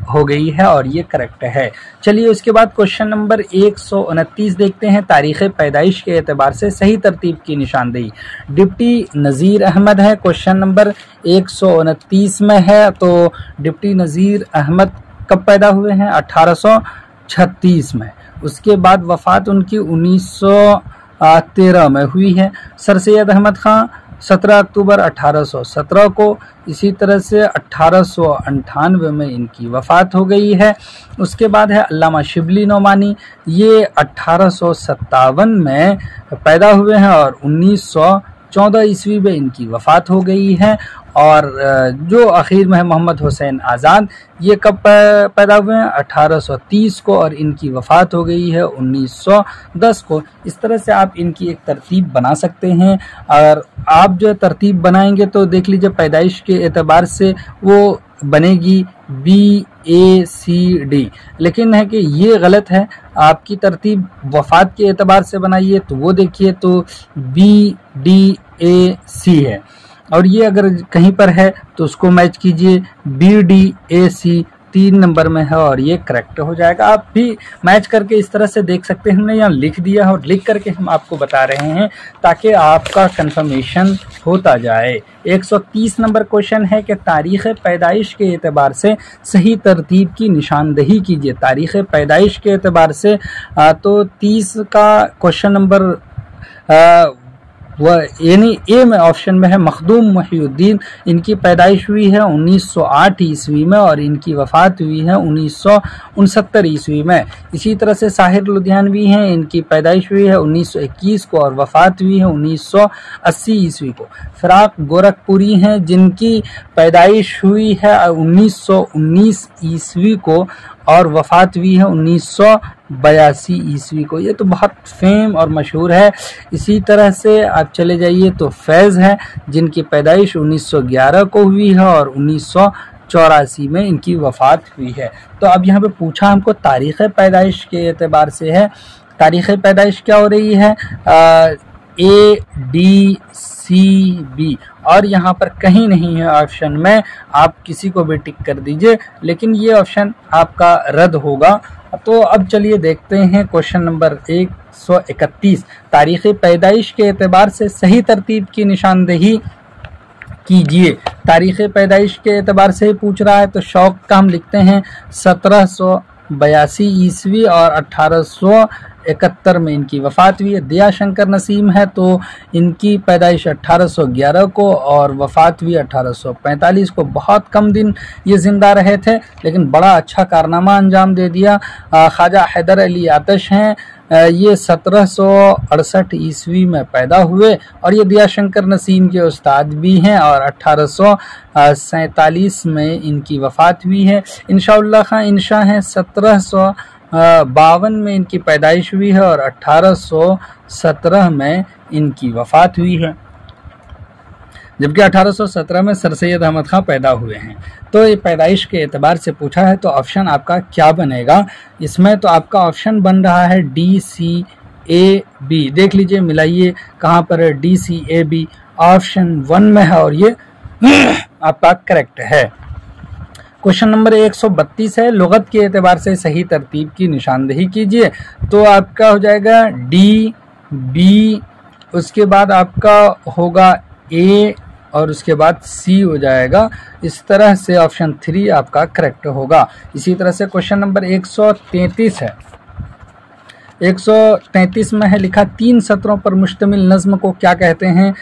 हो गई है और ये करेक्ट है। चलिए उसके बाद क्वेश्चन नंबर 129 देखते हैं। तारीख़ पैदाइश के एतबार से सही तरतीब की निशानदेही। डिप्टी नज़ीर अहमद है, क्वेश्चन नंबर 129 में है। तो डिप्टी नज़ीर अहमद कब पैदा हुए हैं? 1836 में। उसके बाद वफ़ात उनकी 1913 में हुई है। सर सैयद अहमद ख़ान 17 अक्टूबर 1817 को। इसी तरह से 1898 में इनकी वफ़ात हो गई है। उसके बाद है अल्लामा शिबली नोमानी, ये 1857 में पैदा हुए हैं और 1914 ईस्वी में इनकी वफ़ात हो गई है। और जो आखिर में है मोहम्मद हुसैन आज़ाद, ये कब पैदा हुए हैं? 1830 को, और इनकी वफ़ात हो गई है 1910 को। इस तरह से आप इनकी एक तरतीब बना सकते हैं। और आप जो तरतीब बनाएंगे तो देख लीजिए पैदाइश के एतबार से वो बनेगी BACD, लेकिन है कि ये गलत है। आपकी तरतीब वफ़ात के एतबार से बनाइए तो वो देखिए तो BDAC है, और ये अगर कहीं पर है तो उसको मैच कीजिए। BDAC 3 नंबर में है और ये करेक्ट हो जाएगा। आप भी मैच करके इस तरह से देख सकते हैं। हमने यहाँ लिख दिया है और लिख करके हम आपको बता रहे हैं ताकि आपका कंफर्मेशन होता जाए। 130 नंबर क्वेश्चन है कि तारीख़ पैदाइश के एतबार से सही तरतीब की निशानदही कीजिए। तारीख़ पैदाइश के एतबार से तो 30 का क्वेश्चन नंबर वह यानी ए में ऑप्शन में है मखदूम मुहिउद्दीन। इनकी पैदाइश हुई है 1908 ईस्वी में और इनकी वफ़ात हुई है 1969 ईस्वी में। इसी तरह से साहिर लुधियानवी हैं, इनकी पैदाइश हुई है 1921 को और वफ़ात हुई है 1980 ईस्वी को। फ़राक गोरखपुरी हैं, जिनकी पैदाइश हुई है 1919 ईस्वी को और वफ़ात हुई है 1982 ईस्वी को। ये तो बहुत फेम और मशहूर है। इसी तरह से आप चले जाइए तो फैज़ है, जिनकी पैदाइश 1911 को हुई है और 1984 में इनकी वफ़ात हुई है। तो अब यहाँ पे पूछा हमको तारीख़ पैदाइश के एतबार से है। तारीख़ पैदाइश क्या हो रही है? ADCB, और यहाँ पर कहीं नहीं है ऑप्शन में। आप किसी को भी टिक कर दीजिए, लेकिन ये ऑप्शन आपका रद्द होगा। तो अब चलिए देखते हैं क्वेश्चन नंबर 131। तारीख़ पैदाइश के एतबार से सही तरतीब की निशानदही कीजिए। तारीख़ पैदाइश के एतबार से ही पूछ रहा है तो शौक का हम लिखते हैं 1782 ईस्वी और 1871 में इनकी वफ़ात हुई है। दया शंकर नसीम है तो इनकी पैदाइश 1811 को और वफ़ात हुई 1845 को। बहुत कम दिन ये ज़िंदा रहे थे, लेकिन बड़ा अच्छा कारनामा अंजाम दे दिया। ख्वाजा हैदर अली आतश हैं, ये 1768 ईस्वी में पैदा हुए और ये दया शंकर नसीम के उस्ताद भी हैं और 1847 में इनकी वफ़ात हुई है। इंशाउल्लाह खां इंशा हैं, 1752 में इनकी पैदाइश हुई है और 1817 में इनकी वफ़ात हुई है, जबकि 1817 में सर सैयद अहमद खां पैदा हुए हैं। तो ये पैदाइश के एतबार से पूछा है तो ऑप्शन आपका क्या बनेगा इसमें? तो आपका ऑप्शन बन रहा है DCAB। देख लीजिए, मिलाइए कहाँ पर है। DCAB ऑप्शन 1 में है और ये आपका करेक्ट है। क्वेश्चन नंबर 132 है, लुगत के एतबार से सही तरतीब की निशानदही कीजिए। तो आपका हो जाएगा DB, उसके बाद आपका होगा A और उसके बाद C हो जाएगा। इस तरह से ऑप्शन 3 आपका करेक्ट होगा। इसी तरह से क्वेश्चन नंबर 133 है। 133 में है लिखा 3 सत्रों पर मुश्तमिल नज़्म को क्या कहते हैं?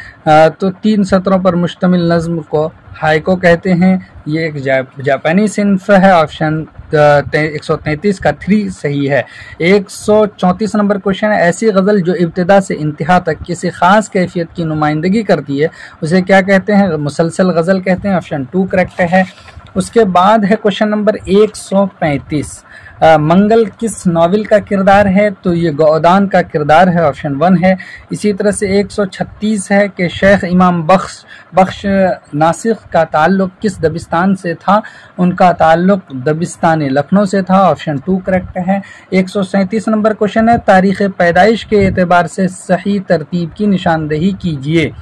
तो 3 सत्रों पर मुश्तमिल नज़्म को हाइको कहते हैं। ये एक जापानी सिन्फ है। ऑप्शन 133 का 3 सही है। 134 नंबर क्वेश्चन है, ऐसी गज़ल जो इब्तिदा से इंतहा तक किसी ख़ास कैफियत की नुमाइंदगी करती है उसे क्या कहते हैं? मुसलसल गज़ल कहते हैं। ऑप्शन 2 करेक्ट है। उसके बाद है क्वेश्चन नंबर 135, मंगल किस नावल का किरदार है? तो ये गौदान का किरदार है। ऑप्शन 1 है। इसी तरह से 136 है कि शेख इमाम बख्श नासिख का ताल्लुक़ किस दबिस्तान से था? उनका ताल्लुक़ दबिस्तान लखनऊ से था। ऑप्शन 2 करेक्ट है। 137 नंबर क्वेश्चन है, तारीख़ पैदाइश के एतबार से सही तरतीब की निशानदही कीजिए।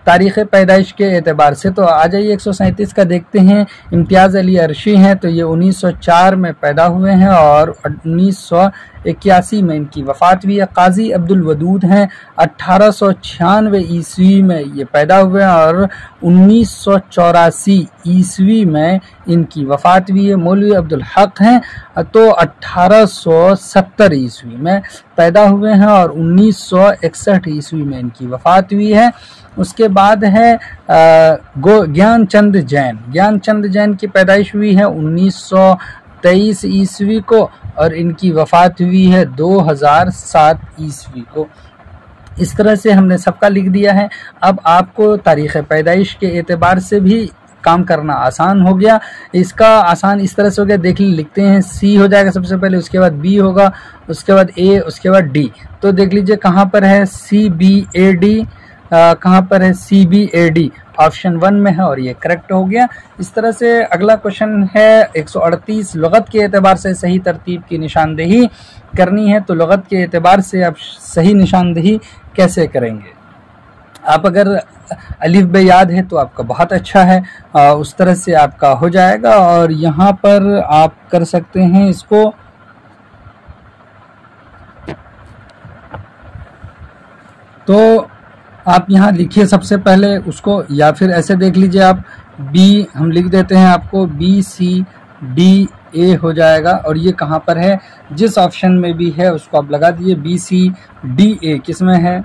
तारीख़ पैदाइश के एतबार से तो आ जाइए 137 का देखते हैं। इम्तियाज़ अली अरशी हैं तो ये 1904 में पैदा हुए हैं और 1981 में इनकी वफ़ात हुई है। काजी अब्दुल वदूद हैं, 1896 ईस्वी में ये पैदा हुए हैं और 1984 ईस्वी में इनकी वफ़ात हुई है। मौलवी अब्दुल हक हैं तो 1870 ईस्वी में पैदा हुए हैं और 1961 ईस्वी में इनकी वफ़ात हुई है। उसके बाद है ज्ञानचंद जैन। ज्ञानचंद जैन की पैदाइश हुई है 1923 ईस्वी को और इनकी वफ़ात हुई है 2007 ईस्वी को। इस तरह से हमने सबका लिख दिया है। अब आपको तारीख़ पैदाइश के एतबार से भी काम करना आसान हो गया। इसका आसान इस तरह से हो गया, देख लिखते हैं, सी हो जाएगा सबसे पहले, उसके बाद बी होगा, उसके बाद ए, उसके बाद डी। तो देख लीजिए कहाँ पर है सी बी ए डी, कहाँ पर है C B A D, option 1 में है और ये करेक्ट हो गया। इस तरह से अगला क्वेश्चन है 138, लुगत के एतबार से सही तरतीब की निशानदेही करनी है। तो लुगत के एतबार से आप सही निशानदेही कैसे करेंगे? आप अगर अलिफ बे याद है तो आपका बहुत अच्छा है, उस तरह से आपका हो जाएगा। और यहाँ पर आप कर सकते हैं इसको, तो आप यहाँ लिखिए सबसे पहले उसको, या फिर ऐसे देख लीजिए आप, बी हम लिख देते हैं आपको, बी सी डी ए हो जाएगा। और ये कहाँ पर है, जिस ऑप्शन में भी है उसको आप लगा दिए, बी सी डी ए किस में है,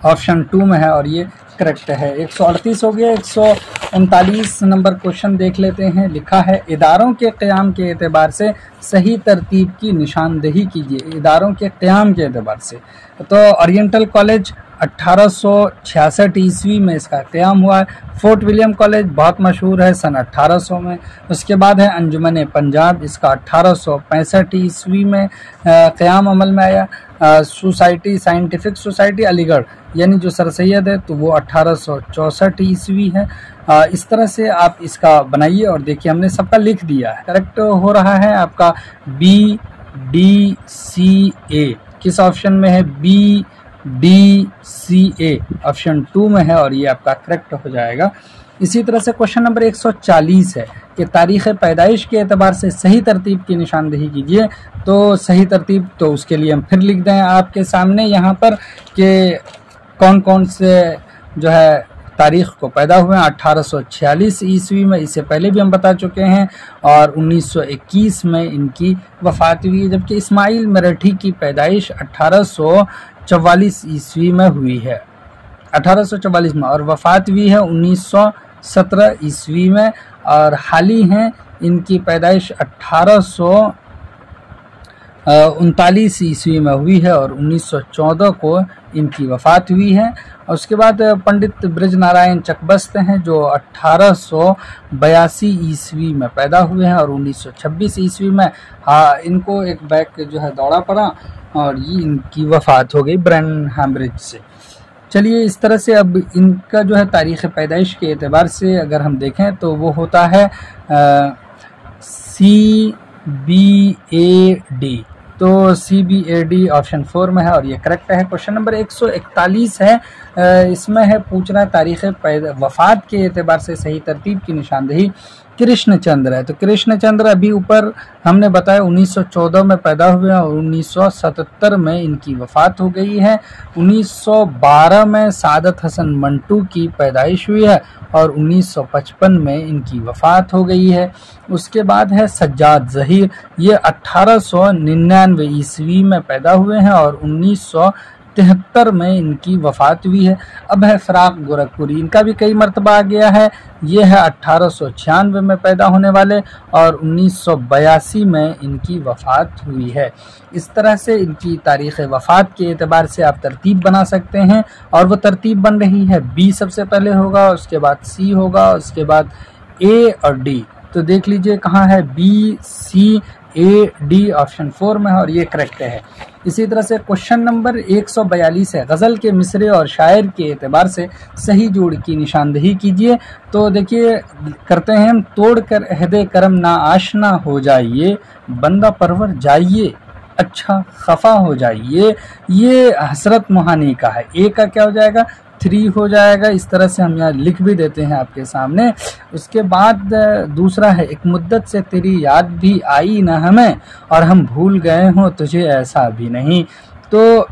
ऑप्शन 2 में है और ये करेक्ट है। 138 हो गया। 139 नंबर क्वेश्चन देख लेते हैं। लिखा है इदारों के क़याम के एतबार से सही तरतीब की निशानदेही कीजिए। इदारों के क़याम के एतबार से तो ओरिएंटल कॉलेज 1866 ईस्वी में इसका क़याम हुआ है। फोर्ट विलियम कॉलेज बहुत मशहूर है, सन 1800 में। उसके बाद है अंजुमन पंजाब, इसका 1865 ईस्वी में क़याम अमल में आया। सोसाइटी, साइंटिफिक सोसाइटी अलीगढ़ यानी जो सर सैयद है, तो वो 1864 ईस्वी है। इस तरह से आप इसका बनाइए और देखिए हमने सबका लिख दिया है। करेक्ट हो रहा है आपका बी डी सी ए, किस ऑप्शन में है, बी डी सी ए, ऑप्शन 2 में है और ये आपका करेक्ट हो जाएगा। इसी तरह से क्वेश्चन नंबर 140 है कि तारीख़ पैदाइश के एतबार से सही तरतीब की निशानदेही कीजिए। तो सही तरतीब तो उसके लिए हम फिर लिख दें आपके सामने यहाँ पर कि कौन कौन से जो है तारीख़ को पैदा हुए हैं। 1846 ईस्वी में, इससे पहले भी हम बता चुके हैं, और 1921 में इनकी वफ़ात हुई, जबकि इस्माइल मराठी की पैदाइश 1844 ईस्वी में हुई है, 1844 में, और वफ़ात हुई है 1917 ईस्वी में। और हाल ही हैं इनकी पैदाइश 1839 ईस्वी में हुई है और 1914 को इनकी वफ़ात हुई है। और उसके बाद पंडित ब्रज नारायण चकबस्त हैं जो 1882 ईस्वी में पैदा हुए हैं और 1926 ईस्वी में इनको एक बैक जो है दौड़ा पड़ा और ये इनकी वफ़ात हो गई ब्रेन हैमरेज से। चलिए इस तरह से अब इनका जो है तारीख़ पैदाइश के एतबार से अगर हम देखें तो वो होता है सी बी ए डी। तो C B A D option 4 में है और ये करेक्ट है। क्वेश्चन नंबर 141 है, इसमें है पूछना तारीख़ वफ़ात के एतबार से सही तरतीब की निशानदेही। कृष्णचंद्र है, तो कृष्णचंद्र अभी ऊपर हमने बताया 1914 में पैदा हुए और 1977 में इनकी वफ़ात हो गई है। 1912 में सादत हसन मंटू की पैदाइश हुई है और 1955 में इनकी वफ़ात हो गई है। उसके बाद है सज्जाद ज़हीर, ये 1899 ईस्वी में पैदा हुए हैं और 1973 में इनकी वफ़ात हुई है। अब है फ़राक गोरखपुरी, इनका भी कई मरतबा आ गया है, ये है 1896 में पैदा होने वाले और 1982 में इनकी वफ़ात हुई है। इस तरह से इनकी तारीख़ वफ़ात के एतबार से आप तरतीब बना सकते हैं और वो तरतीब बन रही है, बी सबसे पहले होगा, उसके बाद सी होगा, उसके बाद ए और डी। तो देख लीजिए कहाँ है, B C A D option 4 में है और ये करेक्ट है। इसी तरह से क्वेश्चन नंबर 142 है, गज़ल के मिसरे और शायर के एतबार से सही जोड़ की निशानदेही कीजिए। तो देखिए करते हैं हम, तोड़ कर अहदे करम ना आशना हो जाइए, बंदा परवर जाइए अच्छा खफा हो जाइए, ये हसरत मोहानी का है। ए का क्या हो जाएगा, 3 हो जाएगा। इस तरह से हम यहाँ लिख भी देते हैं आपके सामने। उसके बाद दूसरा है, एक मुद्दत से तेरी याद भी आई ना हमें और हम भूल गए हों तुझे ऐसा भी नहीं। तो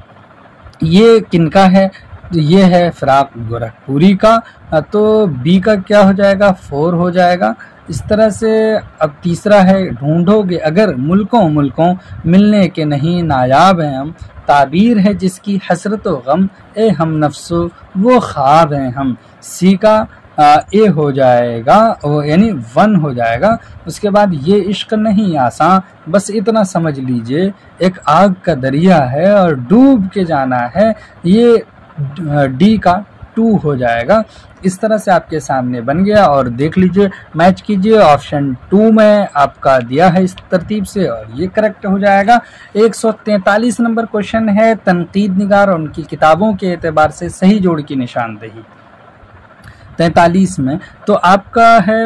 ये किनका है, ये है फ़राक गोरखपुरी का। तो बी का क्या हो जाएगा, 4 हो जाएगा। इस तरह से अब तीसरा है, ढूंढोगे अगर मुल्कों मुल्कों मिलने के नहीं नायाब हैं हम, ताबीर है जिसकी हसरत व गम ए हम नफ्सो वो ख्वाब हैं हम। सी का ए हो जाएगा यानी 1 हो जाएगा। उसके बाद ये इश्क नहीं आसान बस इतना समझ लीजिए, एक आग का दरिया है और डूब के जाना है, ये डी का 2 हो जाएगा। इस तरह से आपके सामने बन गया और देख लीजिए, मैच कीजिए। ऑप्शन 2 में आपका दिया है इस तरतीब से और ये करेक्ट हो जाएगा। 143 नंबर क्वेश्चन है, तनकीद निगार और उनकी किताबों के एतबार से सही जोड़ की निशानदेही। 43 में तो आपका है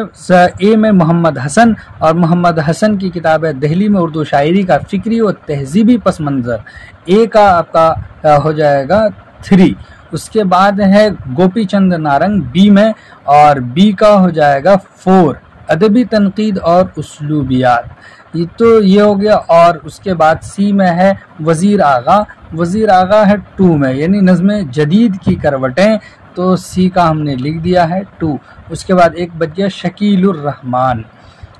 ए में मोहम्मद हसन, और मोहम्मद हसन की किताब है दिल्ली में उर्दू शायरी का फिक्री और तहजीबी पस मंज़र। ए का आपका हो जाएगा 3। उसके बाद है गोपी चंद नारंग बी में, और बी का हो जाएगा 4 अदबी तनकीद और उसलूबियात। ये हो गया। और उसके बाद सी में है वज़ीर आगा। वज़ीर आगा है 2 में, यानी नज़्म जदीद की करवटें, तो सी का हमने लिख दिया है 2। उसके बाद एक बच गया शकीलुर रहमान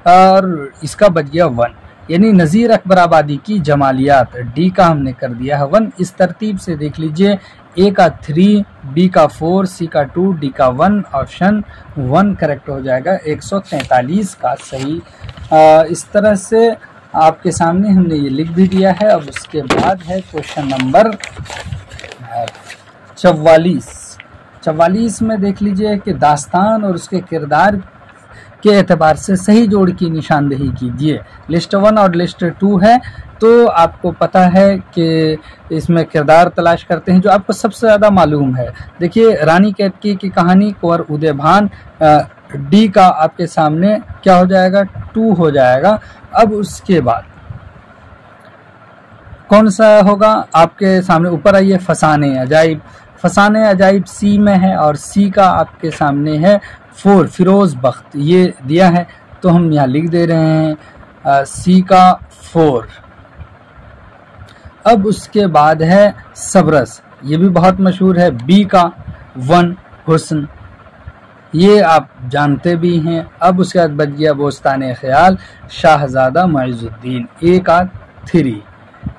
और इसका बच गया 1, यानी नज़ीर अकबर आबादी की जमालियात, डी का हमने कर दिया है 1। इस तरतीब से देख लीजिए, ए का 3, बी का 4, सी का 2, डी का 1, ऑप्शन 1 करेक्ट हो जाएगा 143 का सही। इस तरह से आपके सामने हमने ये लिख भी दिया है। अब उसके बाद है क्वेश्चन नंबर 44 में देख लीजिए कि दास्तान और उसके किरदार के एतबार से सही जोड़ की निशानदेही कीजिए। लिस्ट 1 और लिस्ट 2 है, तो आपको पता है कि इसमें किरदार तलाश करते हैं जो आपको सबसे ज़्यादा मालूम है। देखिए, रानी कैतकी की कहानी कुंवर उदय भान, डी का आपके सामने क्या हो जाएगा 2 हो जाएगा। अब उसके बाद कौन सा होगा आपके सामने, ऊपर आइए, फसाने अजाइब। फसाने अजाइब सी में है और सी का आपके सामने है 4 फिरोज बख्त, ये दिया है तो हम यहाँ लिख दे रहे हैं सी का 4। अब उसके बाद है सबरस, ये भी बहुत मशहूर है, बी का 1 हुस्न, ये आप जानते भी हैं। अब उसके बाद बच गया बोस्ताने ख्याल शाहजादा मुइज़ुद्दीन, ए का 3।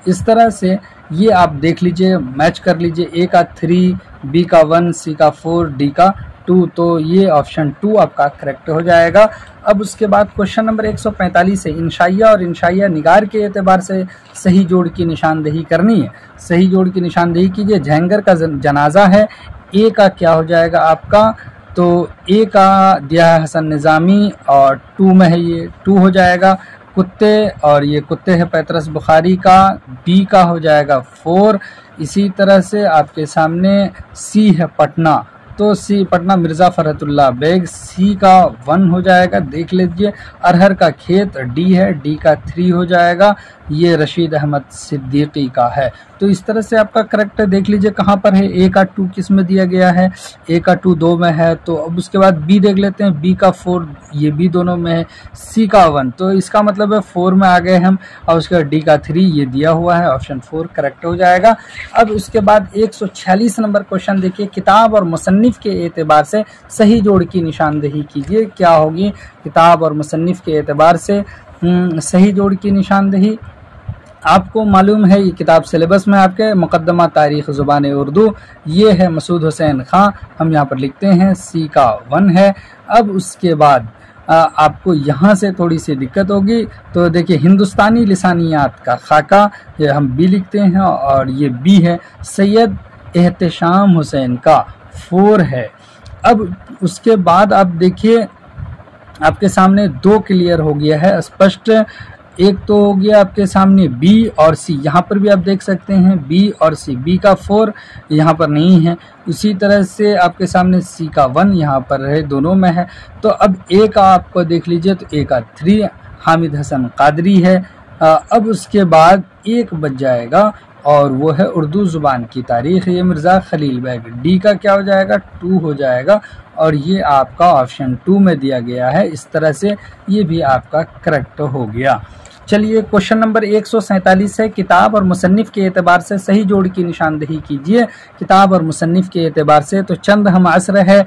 इस तरह से ये आप देख लीजिए, मैच कर लीजिए, ए का 3, बी का 1, सी का 4, डी का 2, तो ये ऑप्शन 2 आपका करेक्ट हो जाएगा। अब उसके बाद क्वेश्चन नंबर 145 है, इंशाइया और इंशाइया निगार के एतबार से सही जोड़ की निशानदेही करनी है। सही जोड़ की निशानदेही कीजिए। जहंगर का जनाजा है, ए का क्या हो जाएगा आपका, तो ए का दिया है हसन निज़ामी और 2 में है, ये 2 हो जाएगा। कुत्ते, और ये कुत्ते है पैतरस बुखारी का, बी का हो जाएगा 4। इसी तरह से आपके सामने सी है पटना, तो सी पटना मिर्ज़ा फरहतुल्लाह बेग, सी का 1 हो जाएगा। देख लीजिए, अरहर का खेत डी है, डी का 3 हो जाएगा। ये रशीद अहमद सिद्दीकी का है। तो इस तरह से आपका करेक्ट देख लीजिए कहाँ पर है। ए का 2 किस में दिया गया है, ए का 2 2 में है। तो अब उसके बाद बी देख लेते हैं, बी का 4, ये भी दोनों में है। सी का 1, तो इसका मतलब है 4 में आ गए हम। और उसके बाद डी का 3 ये दिया हुआ है, ऑप्शन 4 करेक्ट हो जाएगा। अब उसके बाद 146 नंबर क्वेश्चन देखिए, किताब और मुसन्निफ के एतबार से सही जोड़ की निशानदेही कीजिए। क्या होगी किताब और मुसन्निफ के एतबार से सही जोड़ की निशानदेही? आपको मालूम है ये किताब सिलेबस में आपके मुकद्दमा तारीख़ ज़ुबान उर्दू, ये है मसूद हुसैन खां, हम यहाँ पर लिखते हैं सी का 1 है। अब उसके बाद आपको यहाँ से थोड़ी सी दिक्कत होगी, तो देखिए हिंदुस्तानी लिसानियात का खाका, ये हम बी लिखते हैं और ये बी है। सैयद एहतशाम हुसैन का 4 है। अब उसके बाद आप देखिए आपके सामने 2 क्लियर हो गया है स्पष्ट। एक तो हो गया आपके सामने बी और सी, यहाँ पर भी आप देख सकते हैं बी और सी, बी का 4 यहाँ पर नहीं है। उसी तरह से आपके सामने सी का 1 यहाँ पर है, दोनों में है। तो अब ए का आपको देख लीजिए, तो ए का 3 हामिद हसन कादरी है। अब उसके बाद एक बच जाएगा और वो है उर्दू ज़ुबान की तारीख़, ये मिर्ज़ा खलील बैग। डी का क्या हो जाएगा 2 हो जाएगा और ये आपका ऑप्शन 2 में दिया गया है। इस तरह से ये भी आपका करेक्ट हो गया। चलिए क्वेश्चन नंबर 147 है, किताब और मुसन्निफ के एतबार से सही जोड़ की निशानदेही कीजिए। किताब और मुसन्निफ के एतबार से तो चंद हम असर है,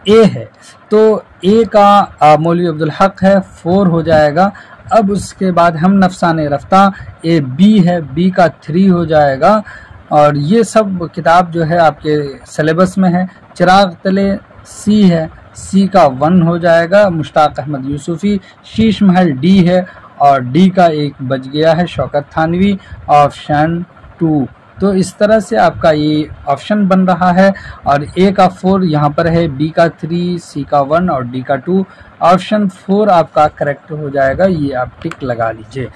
ए है, तो ए का मौलवी अब्दुल हक है, 4 हो जाएगा। अब उसके बाद हम नफसाने रफ्ता, ए बी है, बी का 3 हो जाएगा। और ये सब किताब जो है आपके सिलेबस में है। चिराग तले सी है, सी का 1 हो जाएगा। मुश्ताक अहमद यूसुफी, शीश महल डी है और डी का 1 बच गया है। शौकत थानवी ऑप्शन 2 तो इस तरह से आपका ये ऑप्शन बन रहा है। और ए का 4 यहाँ पर है, बी का 3, सी का 1 और डी का 2। ऑप्शन 4 आपका करेक्ट हो जाएगा, ये आप टिक लगा लीजिए।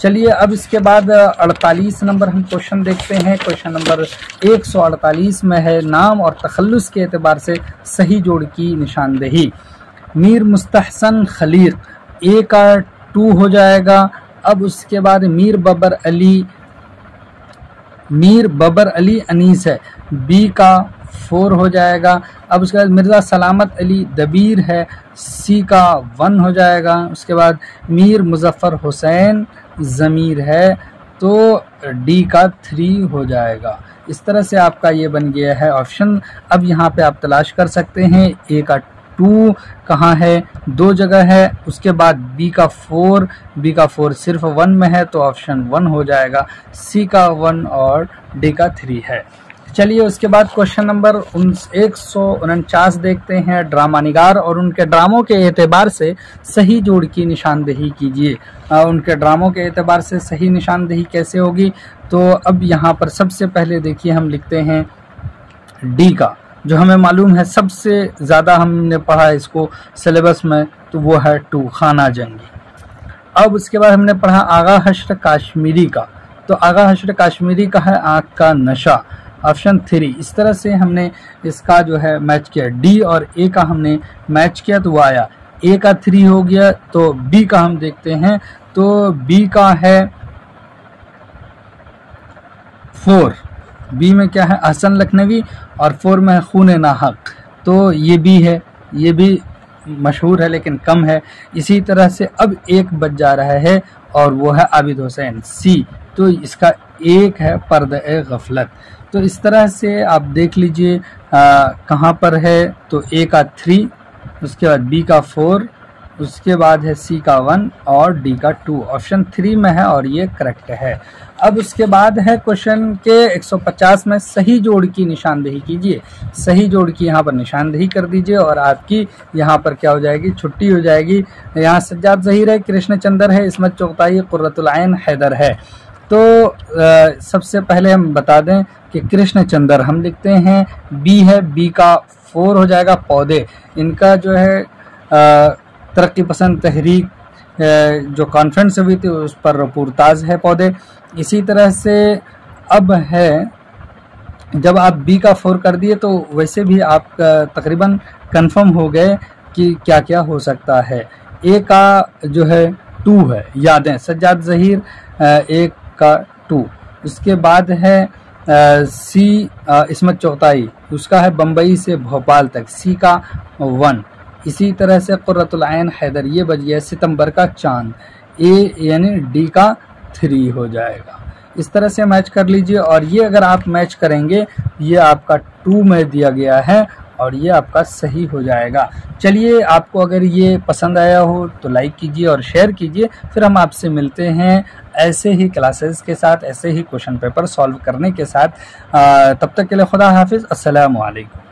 चलिए अब इसके बाद 48 नंबर हम क्वेश्चन देखते हैं। क्वेश्चन नंबर 148 में है नाम और तखल्लुस के एतबार से सही जोड़ की निशानदेही। मीर मुस्तहसन खलीक, ए का 2 हो जाएगा। अब उसके बाद मीर बबर अली अनीस है, बी का 4 हो जाएगा। अब उसके बाद मिर्ज़ा सलामत अली दबीर है, सी का 1 हो जाएगा। उसके बाद मीर मुजफ्फर हुसैन ज़मीर है, तो डी का 3 हो जाएगा। इस तरह से आपका ये बन गया है ऑप्शन। अब यहाँ पे आप तलाश कर सकते हैं ए का 2 कहाँ है, 2 जगह है। उसके बाद बी का 4 सिर्फ 1 में है, तो ऑप्शन 1 हो जाएगा। सी का 1 और डी का 3 है। चलिए उसके बाद क्वेश्चन नंबर 149 देखते हैं। ड्रामा निगार और उनके ड्रामों के एतबार से सही जोड़ की निशानदेही कीजिए। उनके ड्रामों के एतबार से सही निशानदेही कैसे होगी, तो अब यहाँ पर सबसे पहले देखिए हम लिखते हैं डी का, जो हमें मालूम है सबसे ज़्यादा हमने पढ़ा है इसको सिलेबस में, तो वो है 2 खाना जंगी। अब उसके बाद हमने पढ़ा आगा हश्र काश्मीरी का, तो आगा हश्र काश्मीरी का है आँख का नशा, ऑप्शन 3। इस तरह से हमने इसका जो है मैच किया, डी और ए का हमने मैच किया तो वो आया। ए का 3 हो गया, तो बी का हम देखते हैं, तो बी का है 4। बी में क्या है, हसन लखनवी, और 4 में है खून नाहक, तो ये बी है, ये भी मशहूर है लेकिन कम है। इसी तरह से अब एक बच जा रहा है और वो है आबिद हुसैन, सी, तो इसका एक है पर्दे गफलत। तो इस तरह से आप देख लीजिए कहाँ पर है, तो ए का 3, उसके बाद बी का 4, उसके बाद है सी का 1 और डी का 2। ऑप्शन 3 में है और ये करेक्ट है। अब उसके बाद है क्वेश्चन के 150 में सही जोड़ की निशानदेही कीजिए। सही जोड़ की यहाँ पर निशानदेही कर दीजिए और आपकी यहाँ पर क्या हो जाएगी, छुट्टी हो जाएगी। यहाँ सज्जाद ज़हीर है, कृष्ण चंद्र है, इस्मत चुगताई, कुर्रतुल ऐन हैदर है। तो सबसे पहले हम बता दें कि कृष्ण चंद्र हम लिखते हैं, बी है, बी का 4 हो जाएगा। पौधे, इनका जो है तरक्की पसंद तहरीक जो कॉन्फ्रेंस हुई थी उस पर पुरताज है पौधे। इसी तरह से अब है, जब आप बी का 4 कर दिए तो वैसे भी आप तकरीबन कंफर्म हो गए कि क्या क्या हो सकता है। ए का जो है 2 है, यादें, सज्जाद ज़हीर, ए का 2। उसके बाद है सी इस्मत चुगताई, उसका है बम्बई से भोपाल तक, सी का 1। इसी तरह से कुर्रतुल ऐन हैदर, ये बच गया सितंबर का चांद, ए यानी डी का 3 हो जाएगा। इस तरह से मैच कर लीजिए और ये अगर आप मैच करेंगे, ये आपका 2 में दिया गया है और ये आपका सही हो जाएगा। चलिए, आपको अगर ये पसंद आया हो तो लाइक कीजिए और शेयर कीजिए। फिर हम आपसे मिलते हैं ऐसे ही क्लासेस के साथ, ऐसे ही क्वेश्चन पेपर सॉल्व करने के साथ। तब तक के लिए खुदा हाफिज़, अस्सलामु अलैकुम।